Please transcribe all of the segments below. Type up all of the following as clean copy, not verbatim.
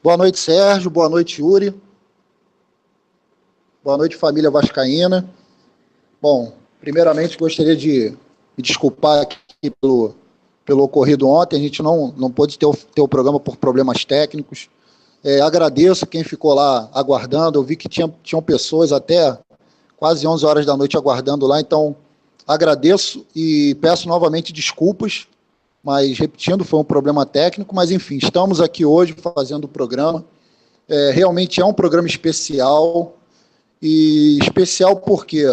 Boa noite, Sérgio. Boa noite, Yuri. Boa noite, família vascaína. Bom, primeiramente gostaria de me desculpar aqui pelo ocorrido ontem. A gente não pôde ter o programa por problemas técnicos. Agradeço quem ficou lá aguardando. Eu vi que tinham pessoas até quase 11 horas da noite aguardando lá. Então, agradeço e peço novamente desculpas. Mas, repetindo, foi um problema técnico. Mas, enfim, estamos aqui hoje fazendo o programa. Realmente é um programa especial. E especial por quê?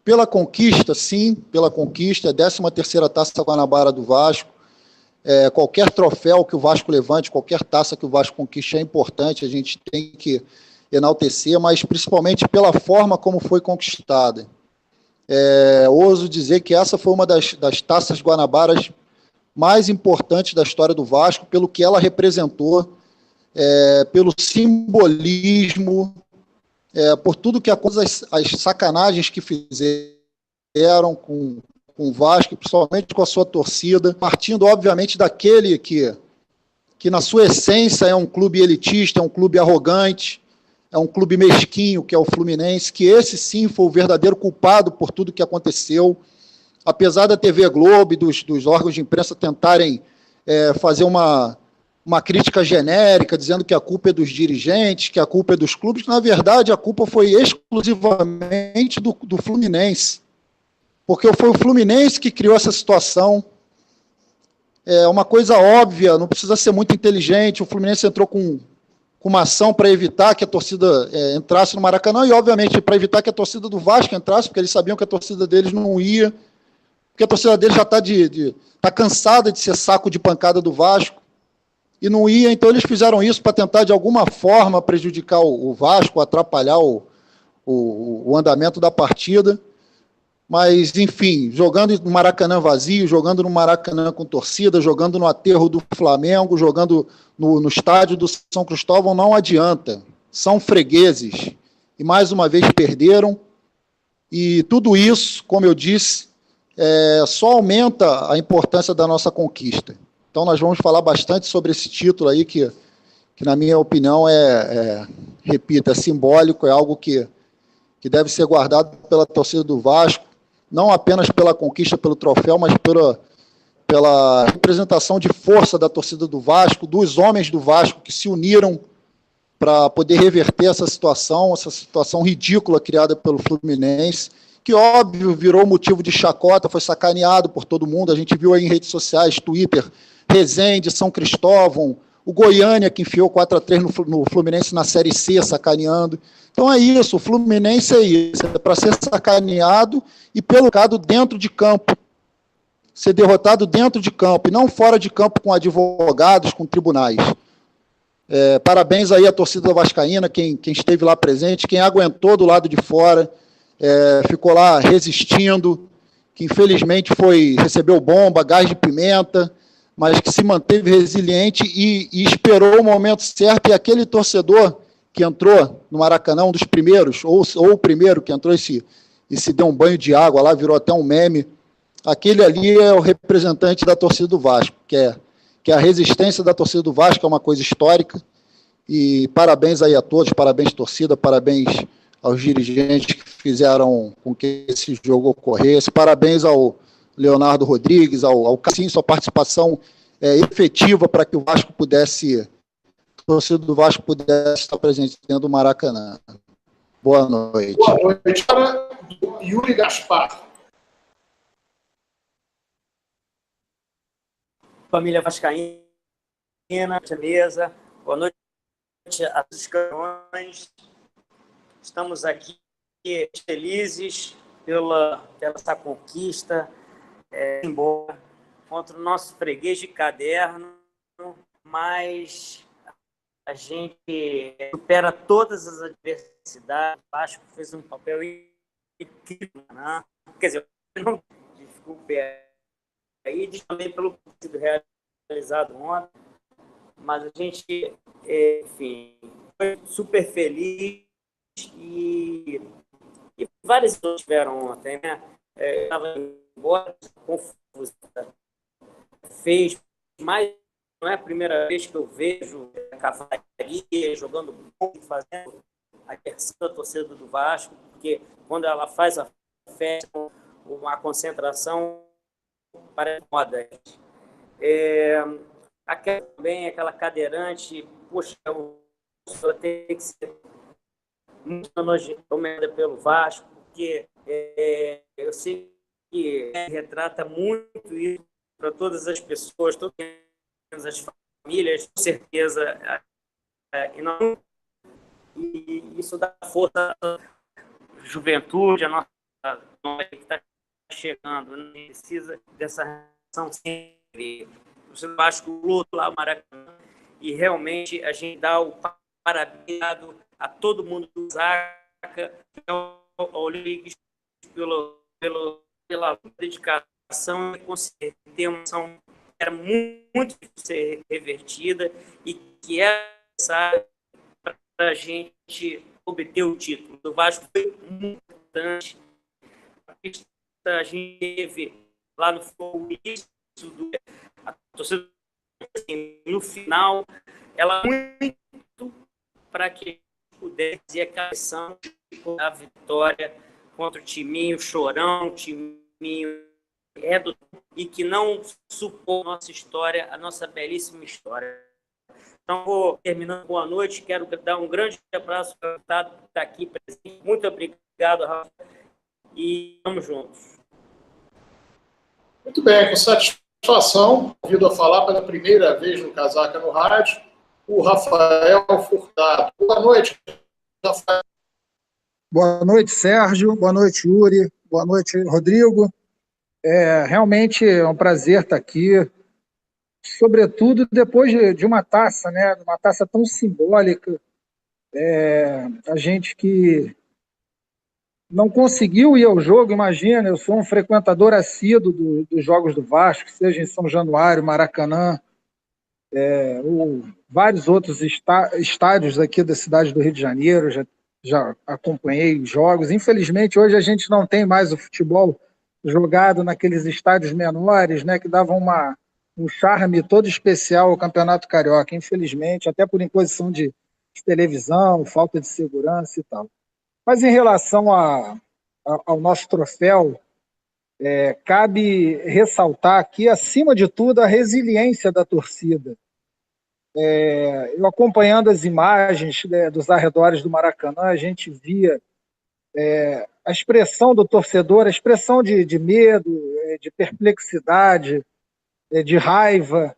Pela conquista, sim, pela conquista, 13ª Taça Guanabara do Vasco. Qualquer troféu que o Vasco levante, qualquer taça que o Vasco conquiste é importante, a gente tem que enaltecer, mas principalmente pela forma como foi conquistada. Ouso dizer que essa foi uma das taças Guanabaras mais importantes da história do Vasco, pelo que ela representou, pelo simbolismo, por tudo que as sacanagens que fizeram com o Vasco, principalmente com a sua torcida, partindo, obviamente, daquele que na sua essência é um clube elitista, é um clube arrogante, é um clube mesquinho, que é o Fluminense, que esse sim foi o verdadeiro culpado por tudo que aconteceu. Apesar da TV Globo e dos órgãos de imprensa tentarem fazer uma crítica genérica, dizendo que a culpa é dos dirigentes, que a culpa é dos clubes, na verdade a culpa foi exclusivamente do Fluminense, porque foi o Fluminense que criou essa situação. É uma coisa óbvia, não precisa ser muito inteligente, o Fluminense entrou com uma ação para evitar que a torcida entrasse no Maracanã, e obviamente para evitar que a torcida do Vasco entrasse, porque eles sabiam que a torcida deles não ia, porque a torcida deles já está cansada de ser saco de pancada do Vasco, e não ia, então eles fizeram isso para tentar, de alguma forma, prejudicar o Vasco, atrapalhar o andamento da partida. Mas, enfim, jogando no Maracanã vazio, jogando no Maracanã com torcida, jogando no aterro do Flamengo, jogando no estádio do São Cristóvão, não adianta. São fregueses. E, mais uma vez, perderam. E tudo isso, como eu disse, só aumenta a importância da nossa conquista. Então, nós vamos falar bastante sobre esse título aí, que na minha opinião, repito, é simbólico, é algo que deve ser guardado pela torcida do Vasco, não apenas pela conquista, pelo troféu, mas pela representação de força da torcida do Vasco, dos homens do Vasco que se uniram para poder reverter essa situação ridícula criada pelo Fluminense, que, óbvio, virou motivo de chacota, foi sacaneado por todo mundo. A gente viu aí em redes sociais, Twitter, Resende, São Cristóvão, o Goiânia, que enfiou 4-3 no Fluminense na Série C, sacaneando. Então é isso, o Fluminense é isso, é para ser sacaneado e pelo lado dentro de campo, ser derrotado dentro de campo, e não fora de campo com advogados, com tribunais. Parabéns aí à torcida vascaína, quem esteve lá presente, quem aguentou do lado de fora, ficou lá resistindo, que infelizmente recebeu bomba, gás de pimenta, mas que se manteve resiliente e esperou o momento certo, e aquele torcedor que entrou no Maracanã, um dos primeiros, ou o primeiro que entrou e se deu um banho de água lá, virou até um meme, aquele ali é o representante da torcida do Vasco, que a resistência da torcida do Vasco é uma coisa histórica, e parabéns aí a todos, parabéns torcida, parabéns aos dirigentes que fizeram com que esse jogo ocorresse, parabéns ao Leonardo Rodrigues, ao Cassim, sua participação efetiva para que o Vasco pudesse, a torcida do Vasco pudesse estar presente dentro do Maracanã. Boa noite. Boa noite para Yuri Gaspar. Família vascaína, mesa, boa noite a todos os campeões. Estamos aqui felizes pela essa conquista embora contra o nosso freguês de caderno, mas a gente supera todas as adversidades. Acho que fez um papel incrível, né? Quer dizer, eu não desculpe aí, também pelo que sido realizado ontem, mas a gente, enfim, foi super feliz e vários outros tiveram ontem, né? Estava embora, confusa, fez mais não é a primeira vez que eu vejo a Cavalaria jogando bom, fazendo a diversão da torcida do Vasco, porque quando ela faz a festa, uma concentração para moda. Aquela cadeirante, poxa, ela tem que ser muito elogiada pelo Vasco, porque eu sei que retrata muito isso para todas as pessoas, todas as famílias, com certeza. E isso dá força à juventude, a nossa que está chegando, não precisa dessa reação sempre. O Vasco luta lá o Maracanã e realmente a gente dá o parabéns a todo mundo do Zaca, ao Ligues pela dedicação e consciência, era muito difícil ser revertida e que é necessário para a gente obter o título. O Vasco foi muito importante. A gente teve lá no início a torcida, assim, no final, ela muito para que pudesse a cabeção da vitória contra o timinho chorão, o timinho e que não supôs nossa história, a nossa belíssima história. Então, vou terminando. Boa noite. Quero dar um grande abraço para o deputado que está aqui presente. Muito obrigado, Rafa. E vamos juntos. Muito bem, com satisfação, ouvido a falar pela primeira vez no Casaca no Rádio, o Rafael Furtado. Boa noite, Rafael. Boa noite, Sérgio. Boa noite, Yuri. Boa noite, Rodrigo. Realmente é um prazer estar aqui, sobretudo depois de uma taça, né? Uma taça tão simbólica. A gente que não conseguiu ir ao jogo, imagina, eu sou um frequentador assíduo dos jogos do Vasco, seja em São Januário, Maracanã, ou vários outros estádios aqui da cidade do Rio de Janeiro, já acompanhei jogos. Infelizmente, hoje a gente não tem mais o futebol jogado naqueles estádios menores, né, que davam um charme todo especial ao Campeonato Carioca, infelizmente, até por imposição de televisão, falta de segurança e tal. Mas em relação ao nosso troféu, cabe ressaltar aqui, acima de tudo, a resiliência da torcida. Eu acompanhando as imagens dos arredores do Maracanã, a gente via a expressão do torcedor, a expressão de medo, de perplexidade, de raiva.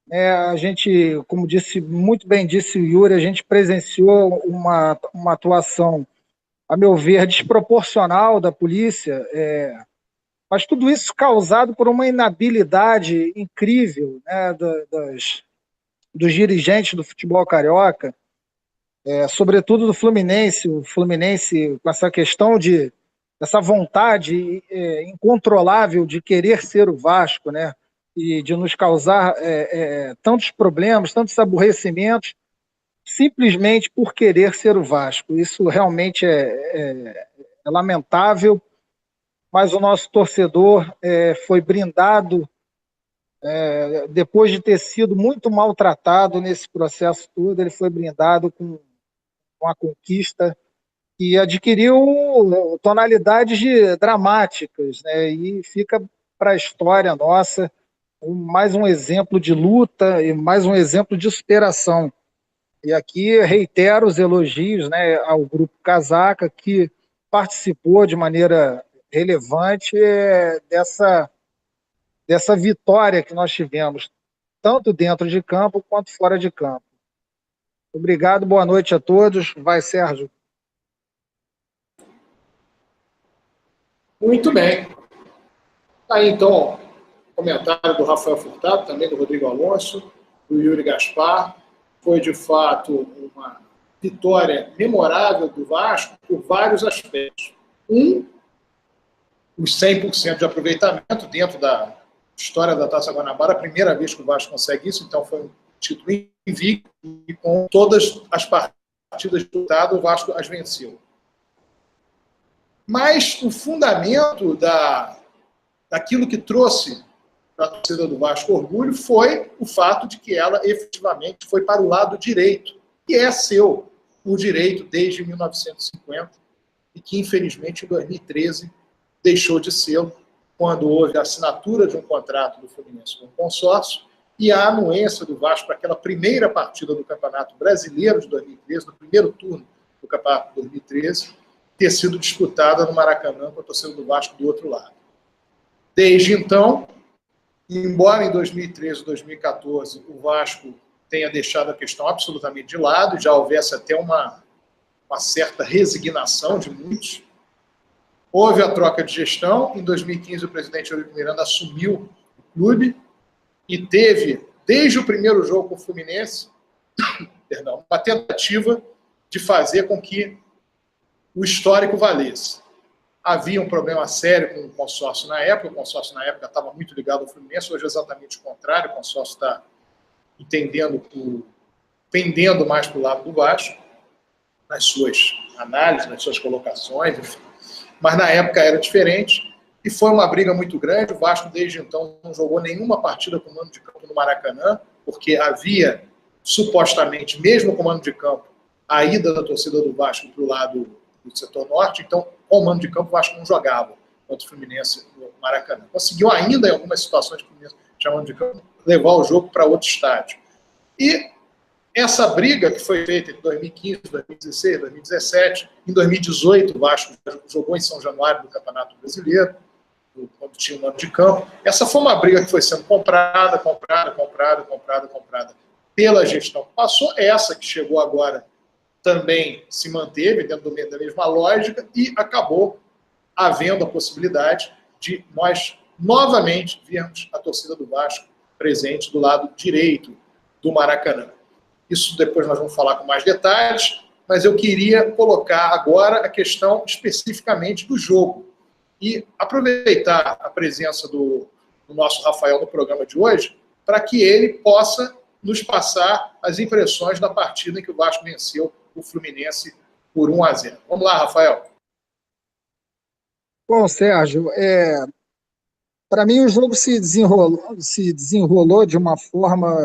A gente, como muito bem disse o Yuri, a gente presenciou uma atuação, a meu ver, desproporcional da polícia, mas tudo isso causado por uma inabilidade incrível, né, dos dirigentes do futebol carioca, sobretudo do Fluminense. O Fluminense, com essa questão essa vontade incontrolável de querer ser o Vasco, né, e de nos causar tantos problemas, tantos aborrecimentos, simplesmente por querer ser o Vasco. Isso realmente é lamentável, mas o nosso torcedor foi brindado, depois de ter sido muito maltratado nesse processo todo, ele foi brindado com a conquista e adquiriu tonalidades dramáticas, né? E fica para a história nossa mais um exemplo de luta e mais um exemplo de superação. E aqui reitero os elogios, né, ao Grupo Casaca, que participou de maneira relevante dessa vitória que nós tivemos, tanto dentro de campo quanto fora de campo. Obrigado, boa noite a todos. Vai, Sérgio. Muito bem. Aí, então, comentário do Rafael Furtado, também do Rodrigo Alonso, do Yuri Gaspar. Foi, de fato, uma vitória memorável do Vasco por vários aspectos. Os 100% de aproveitamento dentro da história da Taça Guanabara, a primeira vez que o Vasco consegue isso, então foi um título invicto e com todas as partidas disputadas o Vasco as venceu. Mas o fundamento daquilo que trouxe para a torcida do Vasco orgulho foi o fato de que ela efetivamente foi para o lado direito, que é seu o direito desde 1950 e que, infelizmente, em 2013 deixou de ser, quando houve a assinatura de um contrato do Fluminense com o consórcio e a anuência do Vasco para aquela primeira partida do Campeonato Brasileiro de 2013, no primeiro turno do Campeonato de 2013, ter sido disputada no Maracanã com a torcida do Vasco do outro lado. Desde então, embora em 2013 e 2014 o Vasco tenha deixado a questão absolutamente de lado, e já houvesse até uma certa resignação de muitos, houve a troca de gestão. Em 2015, o presidente Eurico Miranda assumiu o clube e teve, desde o primeiro jogo com o Fluminense, uma tentativa de fazer com que o histórico valesse. Havia um problema sério com o consórcio na época. O consórcio na época estava muito ligado ao Fluminense, hoje é exatamente o contrário. O consórcio está pendendo mais para o lado do Vasco, nas suas análises, nas suas colocações, enfim. Mas na época era diferente e foi uma briga muito grande. O Vasco, desde então, não jogou nenhuma partida com mando de campo no Maracanã, porque havia, supostamente, mesmo com mando de campo, a ida da torcida do Vasco para o lado do setor norte. Então, com o mando de campo, o Vasco não jogava contra o Fluminense no Maracanã. Conseguiu ainda, em algumas situações de Fluminense, chamando de campo, levar o jogo para outro estádio. E essa briga que foi feita em 2015, 2016, 2017, em 2018 o Vasco jogou em São Januário no Campeonato Brasileiro, quando tinha um mando de campo. Essa foi uma briga que foi sendo comprada pela gestão que passou. Essa que chegou agora também se manteve dentro da mesma lógica e acabou havendo a possibilidade de nós novamente vermos a torcida do Vasco presente do lado direito do Maracanã. Isso depois nós vamos falar com mais detalhes, mas eu queria colocar agora a questão especificamente do jogo e aproveitar a presença do nosso Rafael no programa de hoje para que ele possa nos passar as impressões da partida em que o Vasco venceu o Fluminense por 1-0. Vamos lá, Rafael. Bom, Sérgio, para mim o jogo se desenrolou de uma forma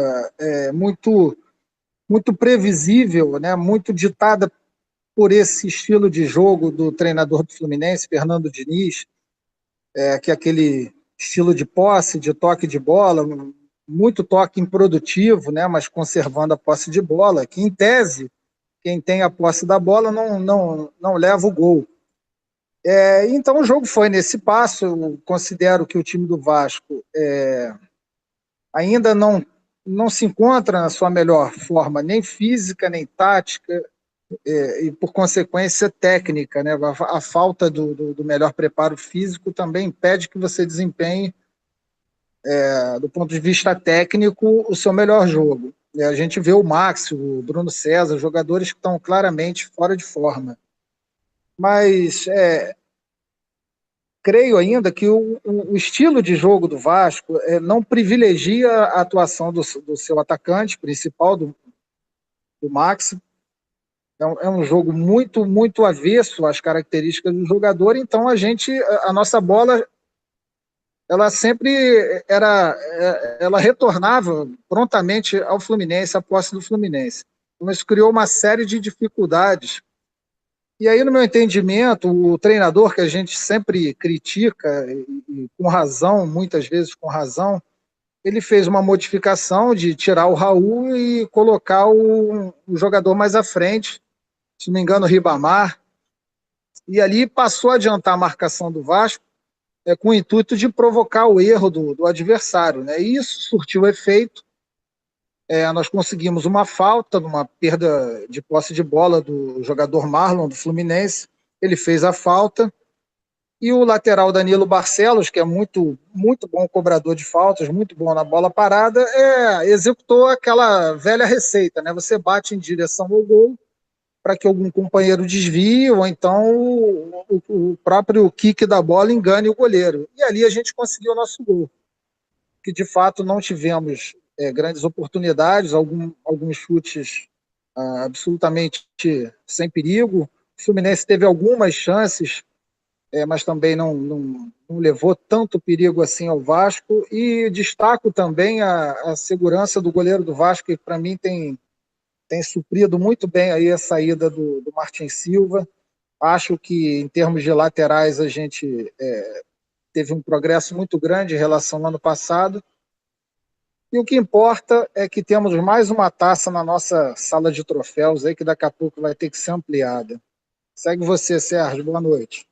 muito previsível, né? Muito ditada por esse estilo de jogo do treinador do Fluminense, Fernando Diniz, que é aquele estilo de posse, de toque de bola, muito toque improdutivo, né? Mas conservando a posse de bola, que em tese, quem tem a posse da bola não leva o gol. Então o jogo foi nesse passo. Eu considero que o time do Vasco ainda não se encontra na sua melhor forma, nem física, nem tática, e por consequência técnica, né? A falta do melhor preparo físico também impede que você desempenhe, do ponto de vista técnico, o seu melhor jogo. A gente vê o Max, o Bruno César, jogadores que estão claramente fora de forma. Mas creio ainda que o estilo de jogo do Vasco não privilegia a atuação do seu atacante principal, do Max. É um jogo muito avesso às características do jogador. Então a nossa bola, ela sempre ela retornava prontamente ao Fluminense, à posse do Fluminense. Então isso criou uma série de dificuldades. E aí, no meu entendimento, o treinador, que a gente sempre critica, e com razão, muitas vezes com razão, ele fez uma modificação de tirar o Raul e colocar o jogador mais à frente, se não me engano, o Ribamar, e ali passou a adiantar a marcação do Vasco, com o intuito de provocar o erro do adversário, né? E isso surtiu efeito. Nós conseguimos uma falta, uma perda de posse de bola do jogador Marlon, do Fluminense. Ele fez a falta. E o lateral Danilo Barcelos, que é muito bom cobrador de faltas, muito bom na bola parada, executou aquela velha receita, né? Você bate em direção ao gol para que algum companheiro desvie, ou então o próprio kick da bola engane o goleiro. E ali a gente conseguiu o nosso gol. Que de fato não tivemos grandes oportunidades, alguns chutes absolutamente sem perigo. O Fluminense teve algumas chances mas também não levou tanto perigo assim ao Vasco. E destaco também a segurança do goleiro do Vasco, que para mim tem suprido muito bem aí a saída do Martin Silva. Acho que em termos de laterais a gente teve um progresso muito grande em relação ao ano passado. E o que importa é que temos mais uma taça na nossa sala de troféus aí, que daqui a pouco vai ter que ser ampliada. Segue você, Sérgio. Boa noite.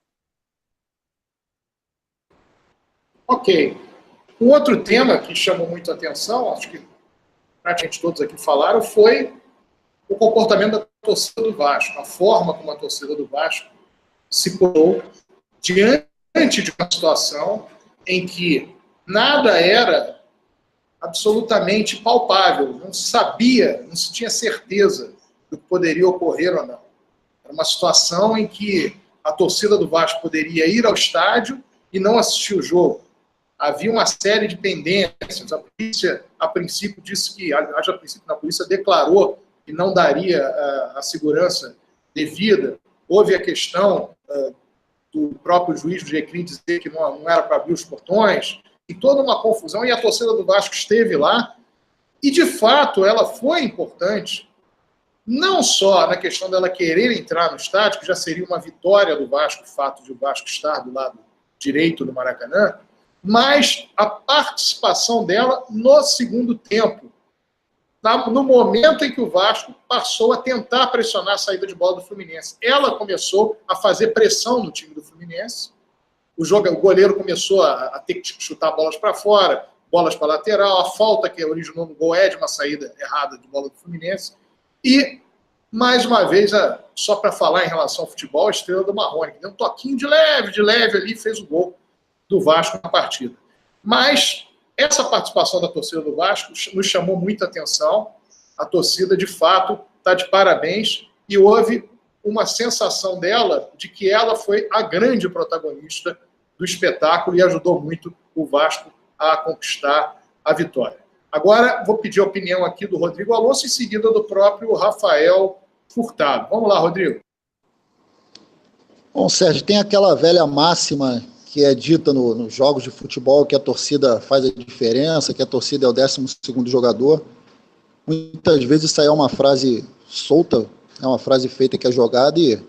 Ok. Um outro tema que chamou muito a atenção, acho que praticamente todos aqui falaram, foi o comportamento da torcida do Vasco, a forma como a torcida do Vasco se colocou diante de uma situação em que nada era absolutamente palpável, não se sabia, não se tinha certeza do que poderia ocorrer ou não. Era uma situação em que a torcida do Vasco poderia ir ao estádio e não assistir o jogo. Havia uma série de pendências. A polícia, a princípio, disse que, a polícia declarou que não daria a segurança devida. Houve a questão do próprio juiz do GCRIM dizer que não era para abrir os portões, e toda uma confusão, e a torcida do Vasco esteve lá, e de fato ela foi importante, não só na questão dela querer entrar no estádio, que já seria uma vitória do Vasco, o fato de o Vasco estar do lado direito do Maracanã, mas a participação dela no segundo tempo, no momento em que o Vasco passou a tentar pressionar a saída de bola do Fluminense. Ela começou a fazer pressão no time do Fluminense, o goleiro começou a ter que chutar bolas para fora, bolas para lateral, a falta que originou no gol é de uma saída errada de bola do Fluminense. E, mais uma vez, só para falar em relação ao futebol, a estrela do Marrone, que deu um toquinho de leve ali, fez o gol do Vasco na partida. Mas essa participação da torcida do Vasco nos chamou muita atenção. A torcida, de fato, está de parabéns, e houve uma sensação dela de que ela foi a grande protagonista do espetáculo e ajudou muito o Vasco a conquistar a vitória. Agora, vou pedir a opinião aqui do Rodrigo Alonso, em seguida do próprio Rafael Furtado. Vamos lá, Rodrigo. Bom, Sérgio, tem aquela velha máxima que é dita nos jogos de futebol, que a torcida faz a diferença, que a torcida é o 12º jogador. Muitas vezes isso aí é uma frase solta, é uma frase feita que é jogada, e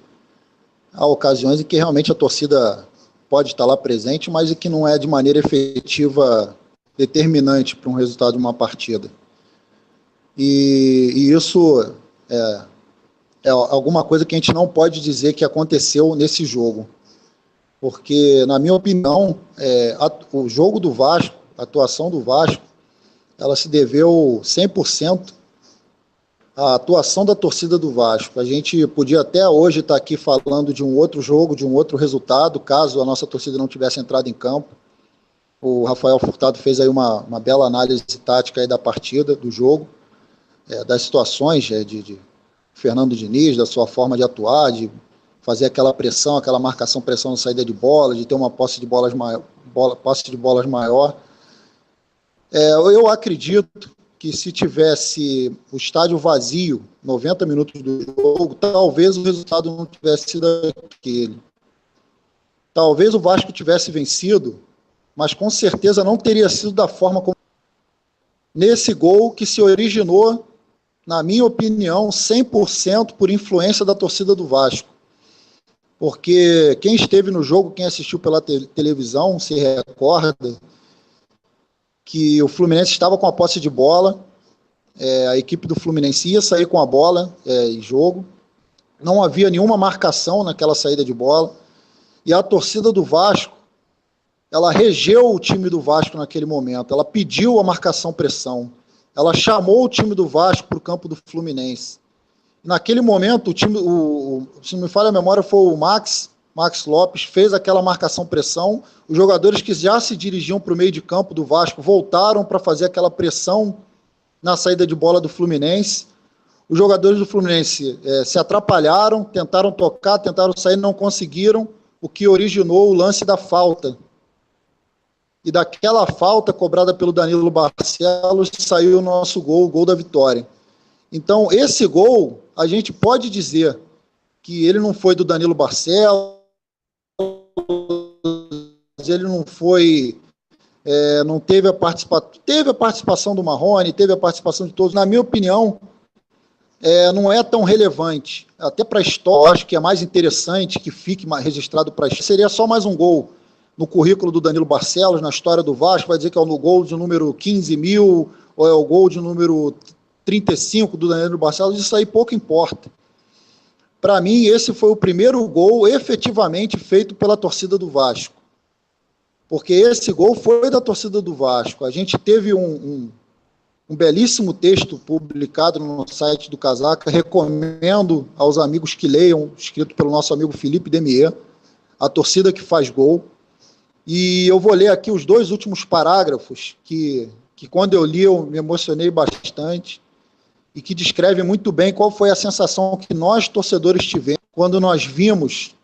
há ocasiões em que realmente a torcida pode estar lá presente, mas que não é de maneira efetiva determinante para um resultado de uma partida. E isso é alguma coisa que a gente não pode dizer que aconteceu nesse jogo. Porque, na minha opinião, o jogo do Vasco, a atuação do Vasco, ela se deveu 100% à atuação da torcida do Vasco. A gente podia até hoje estar aqui falando de um outro jogo, de um outro resultado, caso a nossa torcida não tivesse entrado em campo. O Rafael Furtado fez aí uma bela análise tática aí da partida, do jogo, das situações de Fernando Diniz, da sua forma de atuar, de fazer aquela pressão, aquela marcação-pressão na saída de bola, de ter uma posse de bolas maior. Eu acredito que se tivesse o estádio vazio, 90 minutos do jogo, talvez o resultado não tivesse sido aquele. Talvez o Vasco tivesse vencido, mas com certeza não teria sido da forma como... Nesse gol que se originou, na minha opinião, 100% por influência da torcida do Vasco. Porque quem esteve no jogo, quem assistiu pela televisão, se recorda que o Fluminense estava com a posse de bola, a equipe do Fluminense ia sair com a bola em jogo, não havia nenhuma marcação naquela saída de bola, e a torcida do Vasco, ela regeu o time do Vasco naquele momento, ela pediu a marcação-pressão, ela chamou o time do Vasco para o campo do Fluminense. Naquele momento, o time, se não me falha a memória, foi o Max Lopes, fez aquela marcação-pressão, os jogadores que já se dirigiam para o meio de campo do Vasco voltaram para fazer aquela pressão na saída de bola do Fluminense. Os jogadores do Fluminense se atrapalharam, tentaram tocar, tentaram sair, não conseguiram, o que originou o lance da falta. E daquela falta cobrada pelo Danilo Barcelos saiu o nosso gol, o gol da vitória. Então, esse gol, a gente pode dizer que ele não foi do Danilo Barcelos, ele não foi, não teve a participação do Marrone, teve a participação de todos, na minha opinião, não é tão relevante, até para a história, eu acho que é mais interessante que fique registrado para a história, seria só mais um gol no currículo do Danilo Barcelos, na história do Vasco, vai dizer que é o gol de número 15.000, ou é o gol de número 35 do Danilo Barcelos, isso aí pouco importa. Para mim, esse foi o primeiro gol efetivamente feito pela torcida do Vasco. Porque esse gol foi da torcida do Vasco. A gente teve um belíssimo texto publicado no site do Casaca, recomendo aos amigos que leiam, escrito pelo nosso amigo Felipe Demier, A Torcida que Faz Gol. E eu vou ler aqui os 2 últimos parágrafos, que quando eu li eu me emocionei bastante, e que descreve muito bem qual foi a sensação que nós, torcedores, tivemos quando nós vimos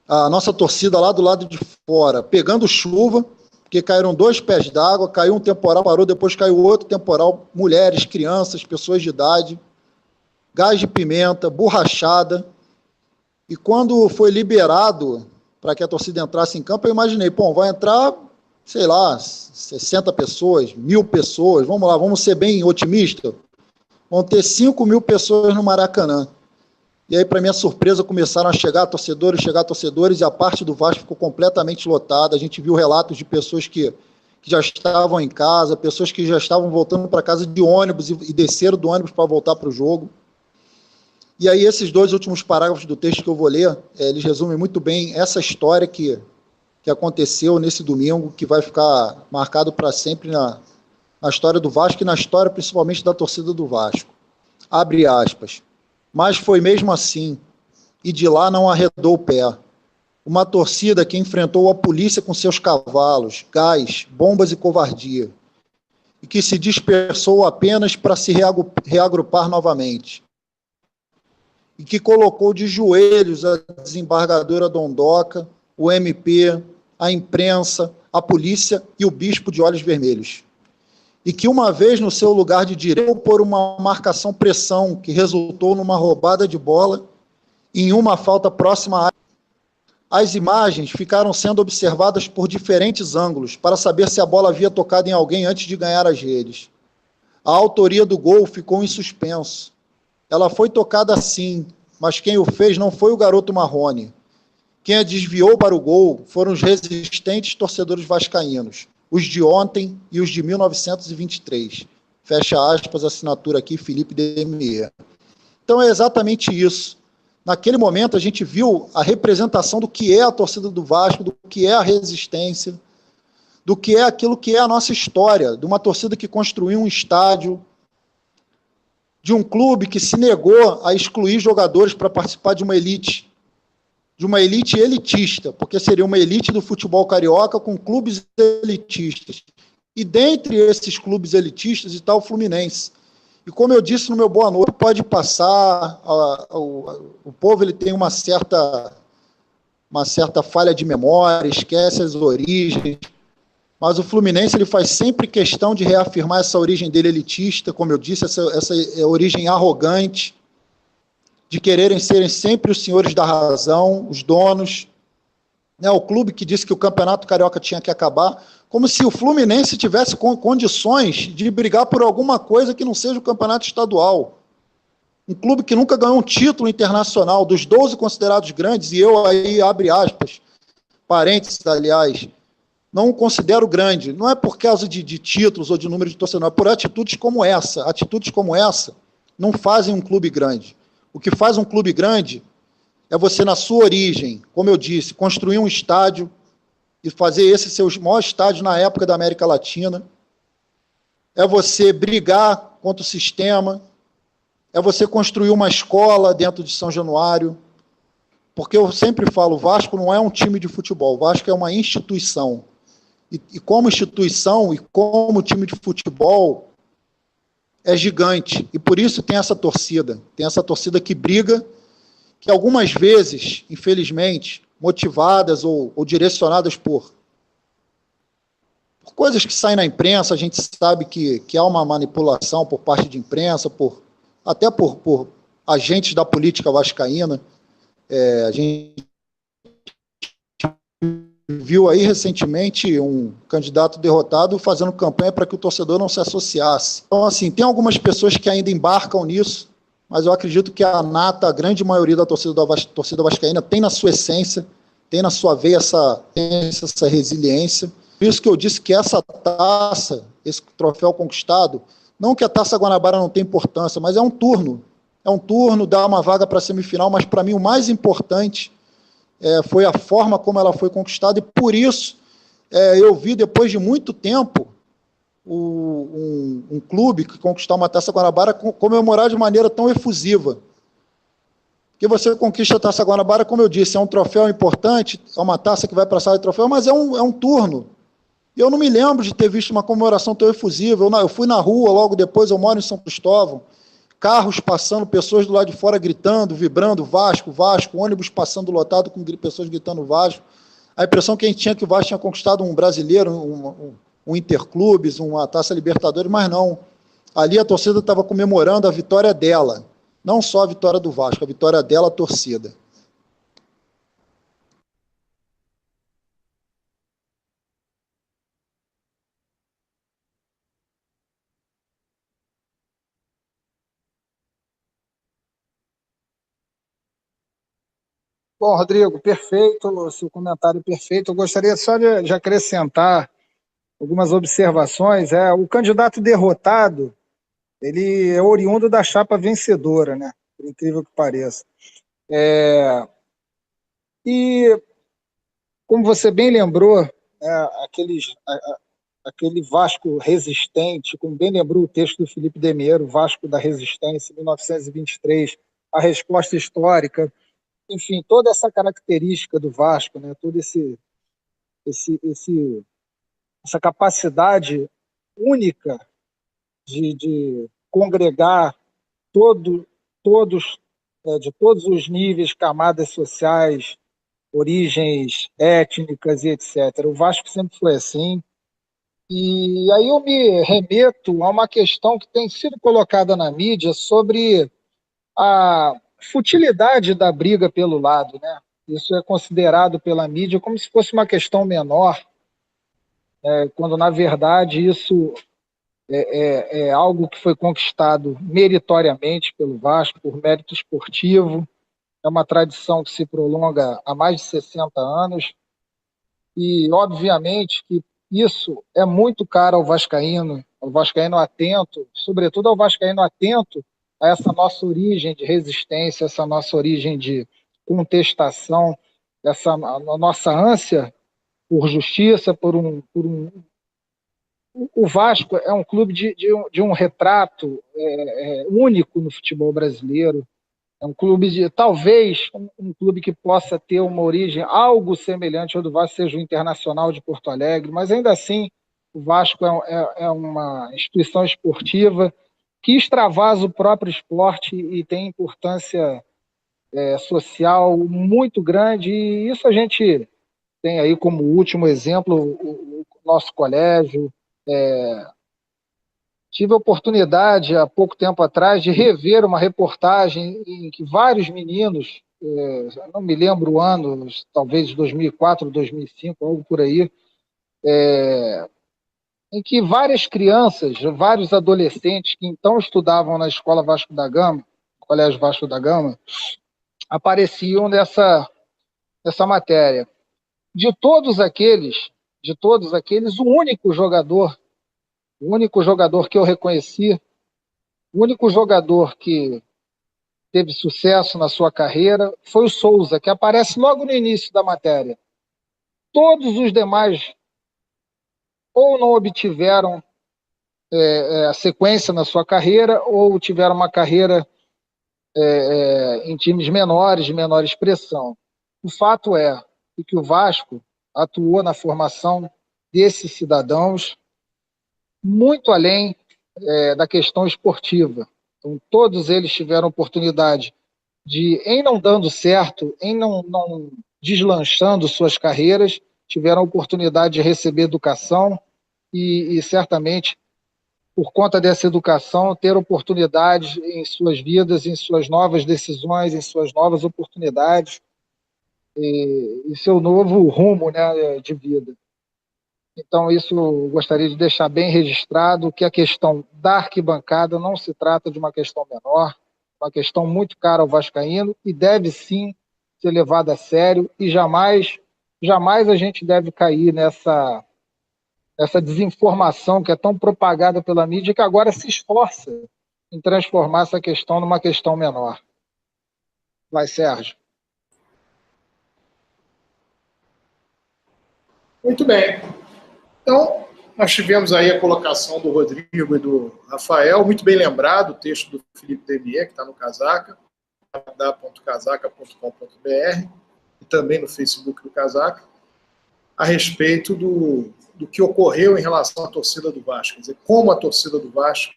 a nossa torcida lá do lado de fora, pegando chuva, porque caíram 2 pés d'água, caiu um temporal, parou, depois caiu outro temporal, mulheres, crianças, pessoas de idade, gás de pimenta, borrachada, e quando foi liberado para que a torcida entrasse em campo, eu imaginei, vai entrar, sei lá, 60 pessoas, 1.000 pessoas, vamos lá, vamos ser bem otimistas, vão ter 5.000 pessoas no Maracanã. E aí, para minha surpresa, começaram a chegar torcedores, e a parte do Vasco ficou completamente lotada. A gente viu relatos de pessoas que já estavam em casa, pessoas que já estavam voltando para casa de ônibus e desceram do ônibus para voltar para o jogo. E aí, esses 2 últimos parágrafos do texto que eu vou ler, eles resumem muito bem essa história que aconteceu nesse domingo, que vai ficar marcado para sempre na história do Vasco e na história principalmente da torcida do Vasco. Abre aspas. Mas foi mesmo assim, e de lá não arredou o pé. Uma torcida que enfrentou a polícia com seus cavalos, gás, bombas e covardia, e que se dispersou apenas para se reagrupar novamente, e que colocou de joelhos a desembargadora Dondoca, o MP, a imprensa, a polícia e o bispo de olhos vermelhos. E que uma vez no seu lugar de direito por uma marcação-pressão que resultou numa roubada de bola em uma falta próxima à área. As imagens ficaram sendo observadas por diferentes ângulos para saber se a bola havia tocado em alguém antes de ganhar as redes. A autoria do gol ficou em suspenso. Ela foi tocada sim, mas quem o fez não foi o garoto Marrone. Quem a desviou para o gol foram os resistentes torcedores vascaínos, os de ontem e os de 1923. Fecha aspas, assinatura aqui, Felipe Demier. Então é exatamente isso. Naquele momento a gente viu a representação do que é a torcida do Vasco, do que é a resistência, do que é aquilo que é a nossa história, de uma torcida que construiu um estádio, de um clube que se negou a excluir jogadores para participar de uma elite elitista, porque seria uma elite do futebol carioca com clubes elitistas. E dentre esses clubes elitistas está o Fluminense. E como eu disse no meu Boa Noite, pode passar, o povo ele tem uma certa falha de memória, esquece as origens, mas o Fluminense ele faz sempre questão de reafirmar essa origem dele elitista, como eu disse, essa origem arrogante, de quererem serem sempre os senhores da razão, os donos, né, o clube que disse que o Campeonato Carioca tinha que acabar, como se o Fluminense tivesse condições de brigar por alguma coisa que não seja o Campeonato Estadual. Um clube que nunca ganhou um título internacional, dos 12 considerados grandes, e eu aí, abre aspas, parênteses, aliás, não o considero grande, não é por causa de títulos ou de número de torcedores, é por atitudes como essa. Atitudes como essa não fazem um clube grande. O que faz um clube grande é você, na sua origem, como eu disse, construir um estádio e fazer esse ser o maior estádio na época da América Latina. É você brigar contra o sistema, é você construir uma escola dentro de São Januário, porque eu sempre falo, o Vasco não é um time de futebol, o Vasco é uma instituição. E como instituição e como time de futebol, é gigante, e por isso tem essa torcida que briga, que algumas vezes, infelizmente, motivadas ou direcionadas por coisas que saem na imprensa, a gente sabe que há uma manipulação por parte de imprensa, até por agentes da política vascaína, a gente viu aí recentemente um candidato derrotado fazendo campanha para que o torcedor não se associasse. Então, assim, tem algumas pessoas que ainda embarcam nisso, mas eu acredito que a nata, a grande maioria da torcida vascaína tem na sua essência, tem na sua veia essa resiliência. Por isso que eu disse que essa taça, esse troféu conquistado, não que a Taça Guanabara não tenha importância, mas é um turno, dá uma vaga para a semifinal, mas para mim o mais importante foi a forma como ela foi conquistada, e por isso eu vi, depois de muito tempo, um clube que conquistar uma Taça Guanabara comemorar de maneira tão efusiva. Porque você conquista a Taça Guanabara, como eu disse, é um troféu importante, é uma taça que vai para a sala de troféu, mas é um turno. Eu não me lembro de ter visto uma comemoração tão efusiva. Eu fui na rua logo depois, eu moro em São Cristóvão, carros passando, pessoas do lado de fora gritando, vibrando, Vasco, Vasco, ônibus passando lotado com pessoas gritando Vasco. A impressão que a gente tinha que o Vasco tinha conquistado um brasileiro, um Interclubes, uma Taça Libertadores, mas não. Ali a torcida estava comemorando a vitória dela, não só a vitória do Vasco, a vitória dela, a torcida. Bom, Rodrigo, perfeito, o seu comentário perfeito. Eu gostaria só de acrescentar algumas observações. O candidato derrotado, ele é oriundo da chapa vencedora, né? Por incrível que pareça. E, como você bem lembrou, aquele Vasco resistente, como bem lembrou o texto do Felipe Demeiro, Vasco da Resistência, 1923, a resposta histórica, enfim, toda essa característica do Vasco, né? Toda essa capacidade única de congregar todos de todos os níveis, camadas sociais, origens étnicas e etc. O Vasco sempre foi assim. E aí eu me remeto a uma questão que tem sido colocada na mídia sobre a futilidade da briga pelo lado, né? Isso é considerado pela mídia como se fosse uma questão menor, quando na verdade isso é algo que foi conquistado meritoriamente pelo Vasco, por mérito esportivo. É uma tradição que se prolonga há mais de 60 anos e, obviamente, que isso é muito caro ao vascaíno atento, sobretudo ao vascaíno atento a essa nossa origem de resistência, essa nossa origem de contestação, essa nossa ânsia por justiça, O Vasco é um clube de um retrato único no futebol brasileiro. É um clube talvez um clube que possa ter uma origem algo semelhante ao do Vasco, seja o Internacional de Porto Alegre, mas ainda assim o Vasco é uma instituição esportiva que extravasa o próprio esporte e tem importância social muito grande, e isso a gente tem aí como último exemplo o nosso colégio. Tive a oportunidade, há pouco tempo atrás, de rever uma reportagem em que vários meninos, não me lembro o ano, talvez 2004, 2005, algo por aí, em que várias crianças, vários adolescentes que então estudavam na Escola Vasco da Gama, Colégio Vasco da Gama, apareciam nessa matéria. De todos aqueles, o único jogador que eu reconheci, o único jogador que teve sucesso na sua carreira foi o Souza, que aparece logo no início da matéria. Todos os demais ou não obtiveram a sequência na sua carreira ou tiveram uma carreira em times menores, de menor expressão. O fato é que o Vasco atuou na formação desses cidadãos muito além da questão esportiva. Então, todos eles tiveram oportunidade de, em não dando certo, em não deslanchando suas carreiras, tiveram oportunidade de receber educação e certamente, por conta dessa educação, ter oportunidades em suas vidas, em suas novas decisões, em suas novas oportunidades. e seu novo rumo, né, de vida. Então, isso eu gostaria de deixar bem registrado, que a questão da arquibancada não se trata de uma questão menor, uma questão muito cara ao vascaíno e deve sim ser levada a sério e jamais a gente deve cair nessa desinformação que é tão propagada pela mídia que agora se esforça em transformar essa questão numa questão menor. Vai, Sérgio. Muito bem. Então, nós tivemos aí a colocação do Rodrigo e do Rafael, muito bem lembrado, o texto do Felipe Demier, que está no Casaca, www.casaca.com.br, e também no Facebook do Casaca, a respeito do que ocorreu em relação à torcida do Vasco, quer dizer, como a torcida do Vasco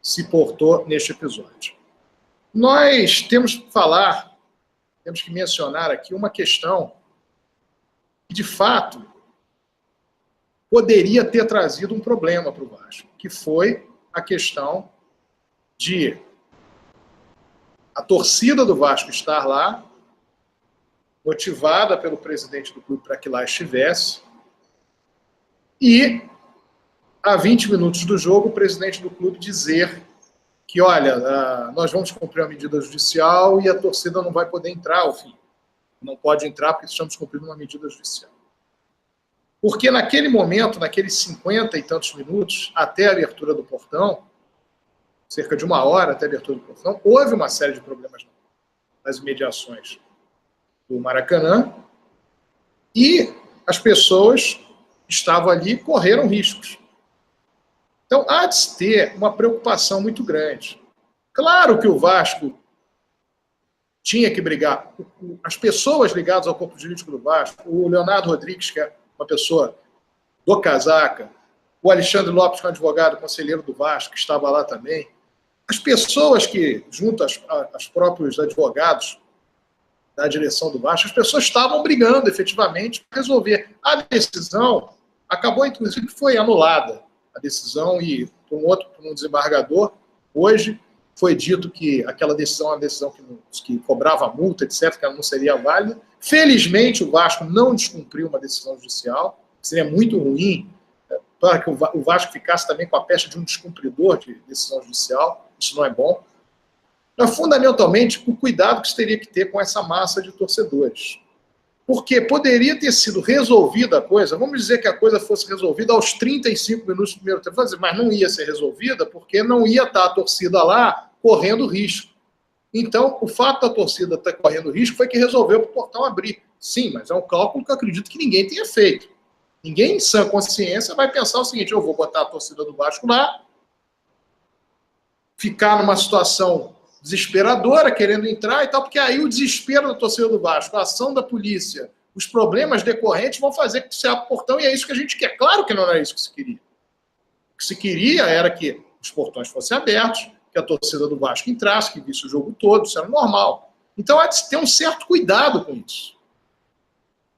se portou neste episódio. Nós temos que falar, temos que mencionar aqui uma questão que, de fato, poderia ter trazido um problema para o Vasco, que foi a questão de a torcida do Vasco estar lá, motivada pelo presidente do clube para que lá estivesse, e, a 20 minutos do jogo, o presidente do clube dizer que, olha, nós vamos cumprir a medida judicial e a torcida não vai poder entrar ao fim. Não pode entrar porque estamos cumprindo uma medida judicial. Porque naquele momento, naqueles 50 e tantos minutos, até a abertura do portão, cerca de 1 hora até a abertura do portão, houve uma série de problemas nas imediações do Maracanã e as pessoas que estavam ali correram riscos. Então, há de se ter uma preocupação muito grande. Claro que o Vasco tinha que brigar. As pessoas ligadas ao corpo jurídico do Vasco, o Leonardo Rodrigues, que é uma pessoa do Casaca, o Alexandre Lopes, que é um advogado conselheiro do Vasco, que estava lá também, as pessoas que, junto aos próprios advogados da direção do Vasco, as pessoas estavam brigando efetivamente para resolver. A decisão acabou, inclusive, foi anulada. A decisão, e por um desembargador, hoje foi dito que aquela decisão é uma decisão que cobrava multa, etc., que ela não seria válida. Felizmente, o Vasco não descumpriu uma decisão judicial, seria muito ruim para que o Vasco ficasse também com a pecha de um descumpridor de decisão judicial, isso não é bom. Mas, fundamentalmente, o cuidado que se teria que ter com essa massa de torcedores. Porque poderia ter sido resolvida a coisa, vamos dizer que a coisa fosse resolvida aos 35 minutos do primeiro tempo, mas não ia ser resolvida porque não ia estar a torcida lá correndo risco. Então, o fato da torcida estar correndo risco foi que resolveu para o portão abrir. Sim, mas é um cálculo que eu acredito que ninguém tenha feito. Ninguém em sã consciência vai pensar o seguinte: eu vou botar a torcida do Vasco lá, ficar numa situação desesperadora, querendo entrar e tal, porque aí o desespero da torcida do Vasco, a ação da polícia, os problemas decorrentes vão fazer com que se abra o portão, e é isso que a gente quer. Claro que não era isso que se queria. O que se queria era que os portões fossem abertos, que a torcida do Vasco entrasse, que visse o jogo todo, isso era normal. Então há de ter um certo cuidado com isso.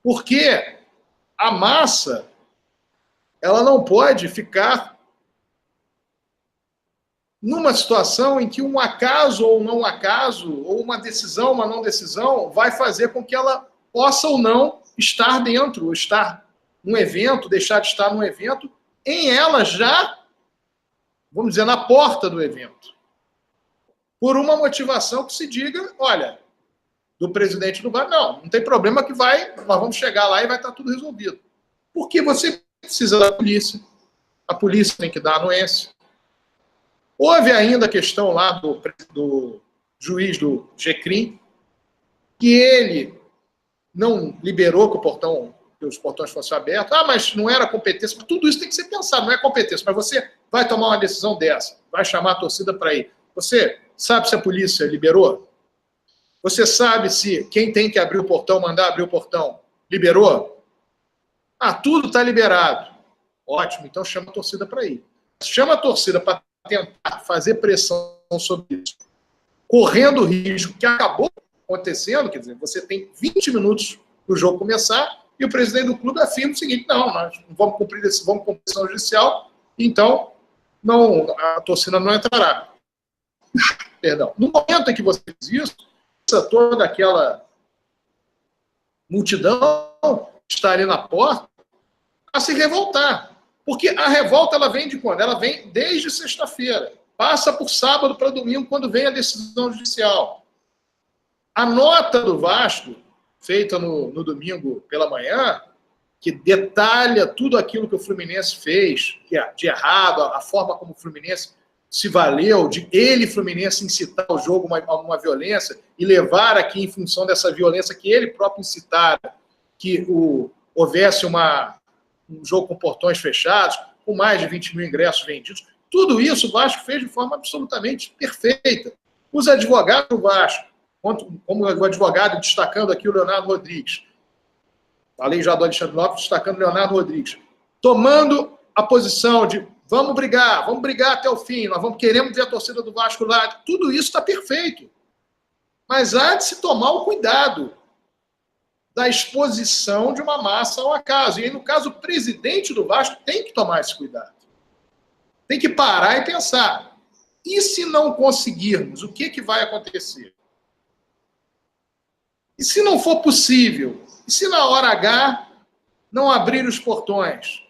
Porque a massa, ela não pode ficar numa situação em que um acaso ou não acaso, ou uma decisão, uma não decisão, vai fazer com que ela possa ou não estar dentro, ou estar num evento, deixar de estar num evento, em ela já, vamos dizer, na porta do evento. Por uma motivação que se diga, olha, do presidente do Vasco, não tem problema que nós vamos chegar lá e vai estar tudo resolvido. Porque você precisa da polícia, a polícia tem que dar anuência. Houve ainda a questão lá do juiz do GCRIM, que ele não liberou que os portões fossem abertos. Mas não era competência. Tudo isso tem que ser pensado, não é competência. Mas você vai tomar uma decisão dessa, vai chamar a torcida para ir. Você sabe se a polícia liberou? Você sabe se quem tem que abrir o portão, mandar abrir o portão, liberou? Tudo está liberado. Ótimo, então chama a torcida para ir. Chama a torcida para tentar fazer pressão sobre isso, correndo o risco que acabou acontecendo, quer dizer, você tem 20 minutos para o jogo começar e o presidente do clube afirma o seguinte: nós não vamos cumprir decisão judicial, então a torcida não entrará. Perdão. No momento em que você fez isso, toda aquela multidão está ali na porta, a se revoltar. Porque a revolta, ela vem de quando? Ela vem desde sexta-feira. Passa por sábado para domingo, quando vem a decisão judicial. A nota do Vasco, feita no domingo pela manhã, que detalha tudo aquilo que o Fluminense fez, que é de errado, a forma como o Fluminense se valeu, de ele, Fluminense, incitar o jogo a uma violência e levar aqui, em função dessa violência que ele próprio incitara, que houvesse um jogo com portões fechados, com mais de 20 mil ingressos vendidos. Tudo isso o Vasco fez de forma absolutamente perfeita. Os advogados do Vasco, como o advogado destacando aqui o Leonardo Rodrigues, falei já do Alexandre Lopes, destacando o Leonardo Rodrigues, tomando a posição de vamos brigar até o fim, queremos ver a torcida do Vasco lá, tudo isso está perfeito. Mas há de se tomar o cuidado da exposição de uma massa ao acaso. E aí, no caso, o presidente do Vasco tem que tomar esse cuidado. Tem que parar e pensar. E se não conseguirmos, o que vai acontecer? E se não for possível? E se na hora H não abrir os portões?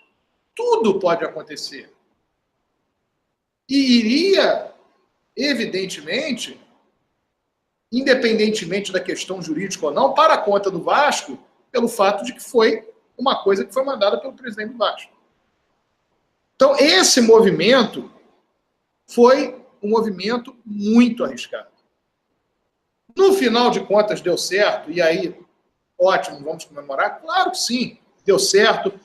Tudo pode acontecer. E iria, evidentemente, independentemente da questão jurídica ou não, para a conta do Vasco, pelo fato de que foi uma coisa que foi mandada pelo presidente do Vasco. Então, esse movimento foi um movimento muito arriscado. No final de contas, deu certo, e aí, ótimo, vamos comemorar? Claro que sim, deu certo.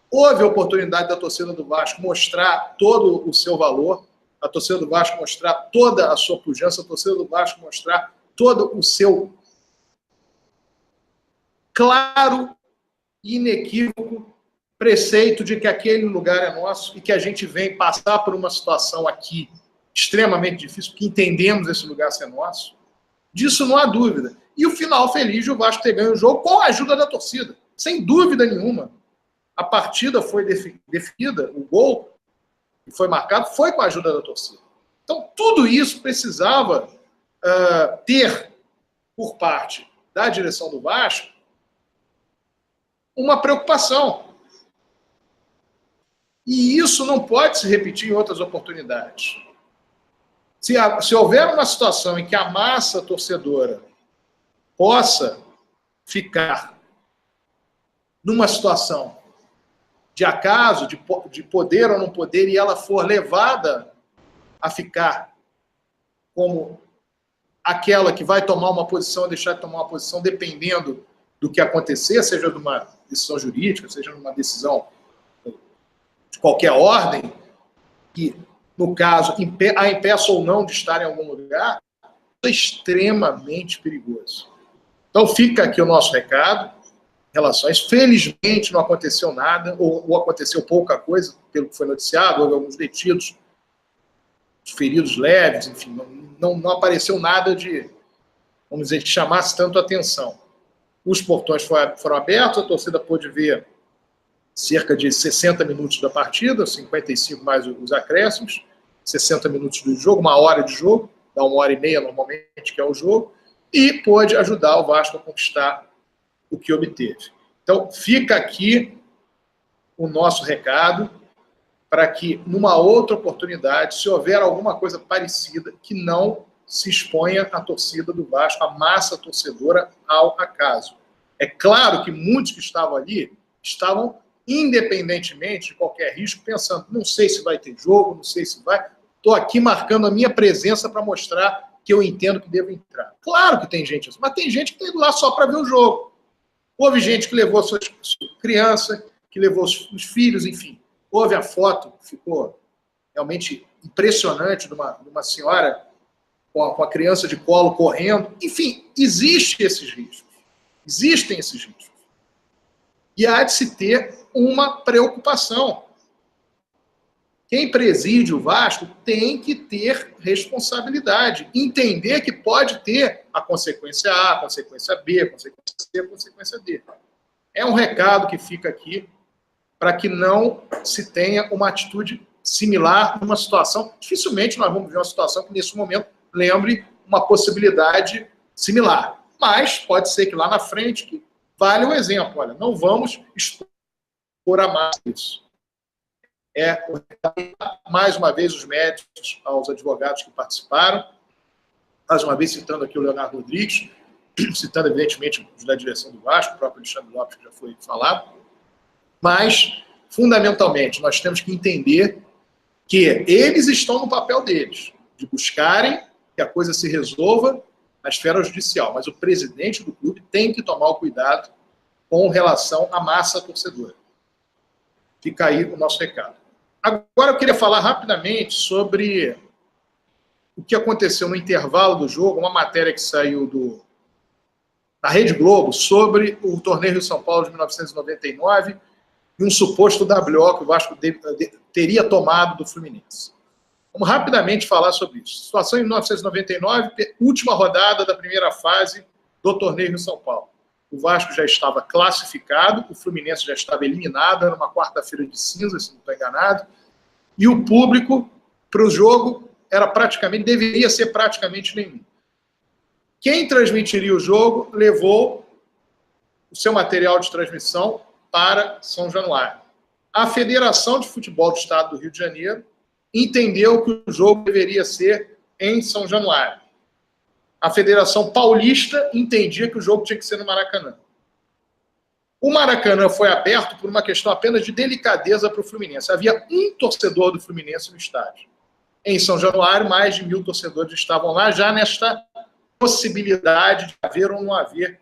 Houve a oportunidade da torcida do Vasco mostrar todo o seu valor, a torcida do Vasco mostrar toda a sua pujança, a torcida do Vasco mostrar todo o seu claro e inequívoco preceito de que aquele lugar é nosso e que a gente vem passar por uma situação aqui extremamente difícil, porque entendemos esse lugar ser nosso. Disso não há dúvida. E o final feliz de o Vasco ter ganho o jogo com a ajuda da torcida, sem dúvida nenhuma. A partida foi definida, o gol que foi marcado foi com a ajuda da torcida. Então, tudo isso precisava ter, por parte da direção do Vasco, uma preocupação. E isso não pode se repetir em outras oportunidades. Se houver uma situação em que a massa torcedora possa ficar numa situação de acaso, de poder ou não poder, e ela for levada a ficar como aquela que vai tomar uma posição ou deixar de tomar uma posição, dependendo do que acontecer, seja de uma decisão jurídica, seja de uma decisão de qualquer ordem, que, no caso, a impeça ou não de estar em algum lugar, é extremamente perigoso. Então, fica aqui o nosso recado em relação a isso. Felizmente, não aconteceu nada, ou aconteceu pouca coisa, pelo que foi noticiado, houve alguns detidos, feridos leves, enfim, não apareceu nada de, vamos dizer, que chamasse tanto atenção. Os portões foram abertos, a torcida pôde ver cerca de 60 minutos da partida, 55 mais os acréscimos, 60 minutos do jogo, 1 hora de jogo, dá 1h30 normalmente, que é o jogo, e pôde ajudar o Vasco a conquistar o que obteve. Então, fica aqui o nosso recado para que, numa outra oportunidade, se houver alguma coisa parecida, que não se exponha a torcida do Vasco, a massa torcedora, ao acaso. É claro que muitos que estavam ali estavam, independentemente de qualquer risco, pensando, não sei se vai ter jogo, não sei se vai, estou aqui marcando a minha presença para mostrar que eu entendo que devo entrar. Claro que tem gente assim, mas tem gente que está indo lá só para ver o jogo. Houve gente que levou sua criança, que levou os filhos, enfim. Houve a foto, ficou realmente impressionante, de uma senhora com a criança de colo correndo. Enfim, existem esses riscos. E há de se ter uma preocupação. Quem preside o Vasco tem que ter responsabilidade, entender que pode ter a consequência A, a consequência B, a consequência C, a consequência D. É um recado que fica aqui para que não se tenha uma atitude similar numa situação. Dificilmente nós vamos ver uma situação que, nesse momento, lembre uma possibilidade similar. Mas pode ser que lá na frente, que vale o exemplo. Olha, não vamos expor a mais isso. Mais uma vez, os médicos, aos advogados que participaram, mais uma vez citando aqui o Leonardo Rodrigues, citando, evidentemente, os da direção do Vasco, o próprio Alexandre Lopes, que já foi falado, mas, fundamentalmente, nós temos que entender que eles estão no papel deles, de buscarem que a coisa se resolva na esfera judicial, mas o presidente do clube tem que tomar o cuidado com relação à massa torcedora. Fica aí o nosso recado. Agora eu queria falar rapidamente sobre o que aconteceu no intervalo do jogo, uma matéria que saiu da Rede Globo sobre o Torneio Rio São Paulo de 1999 e um suposto WO que o Vasco teria tomado do Fluminense. Vamos rapidamente falar sobre isso. Situação em 1999, última rodada da primeira fase do Torneio Rio São Paulo. O Vasco já estava classificado, o Fluminense já estava eliminado, era uma quarta-feira de cinza, se não estou enganado, e o público para o jogo deveria ser praticamente nenhum. Quem transmitiria o jogo levou o seu material de transmissão para São Januário. A Federação de Futebol do Estado do Rio de Janeiro entendeu que o jogo deveria ser em São Januário. A Federação Paulista entendia que o jogo tinha que ser no Maracanã. O Maracanã foi aberto por uma questão apenas de delicadeza para o Fluminense. Havia um torcedor do Fluminense no estádio. Em São Januário, mais de 1.000 torcedores estavam lá, já nesta possibilidade de haver ou não haver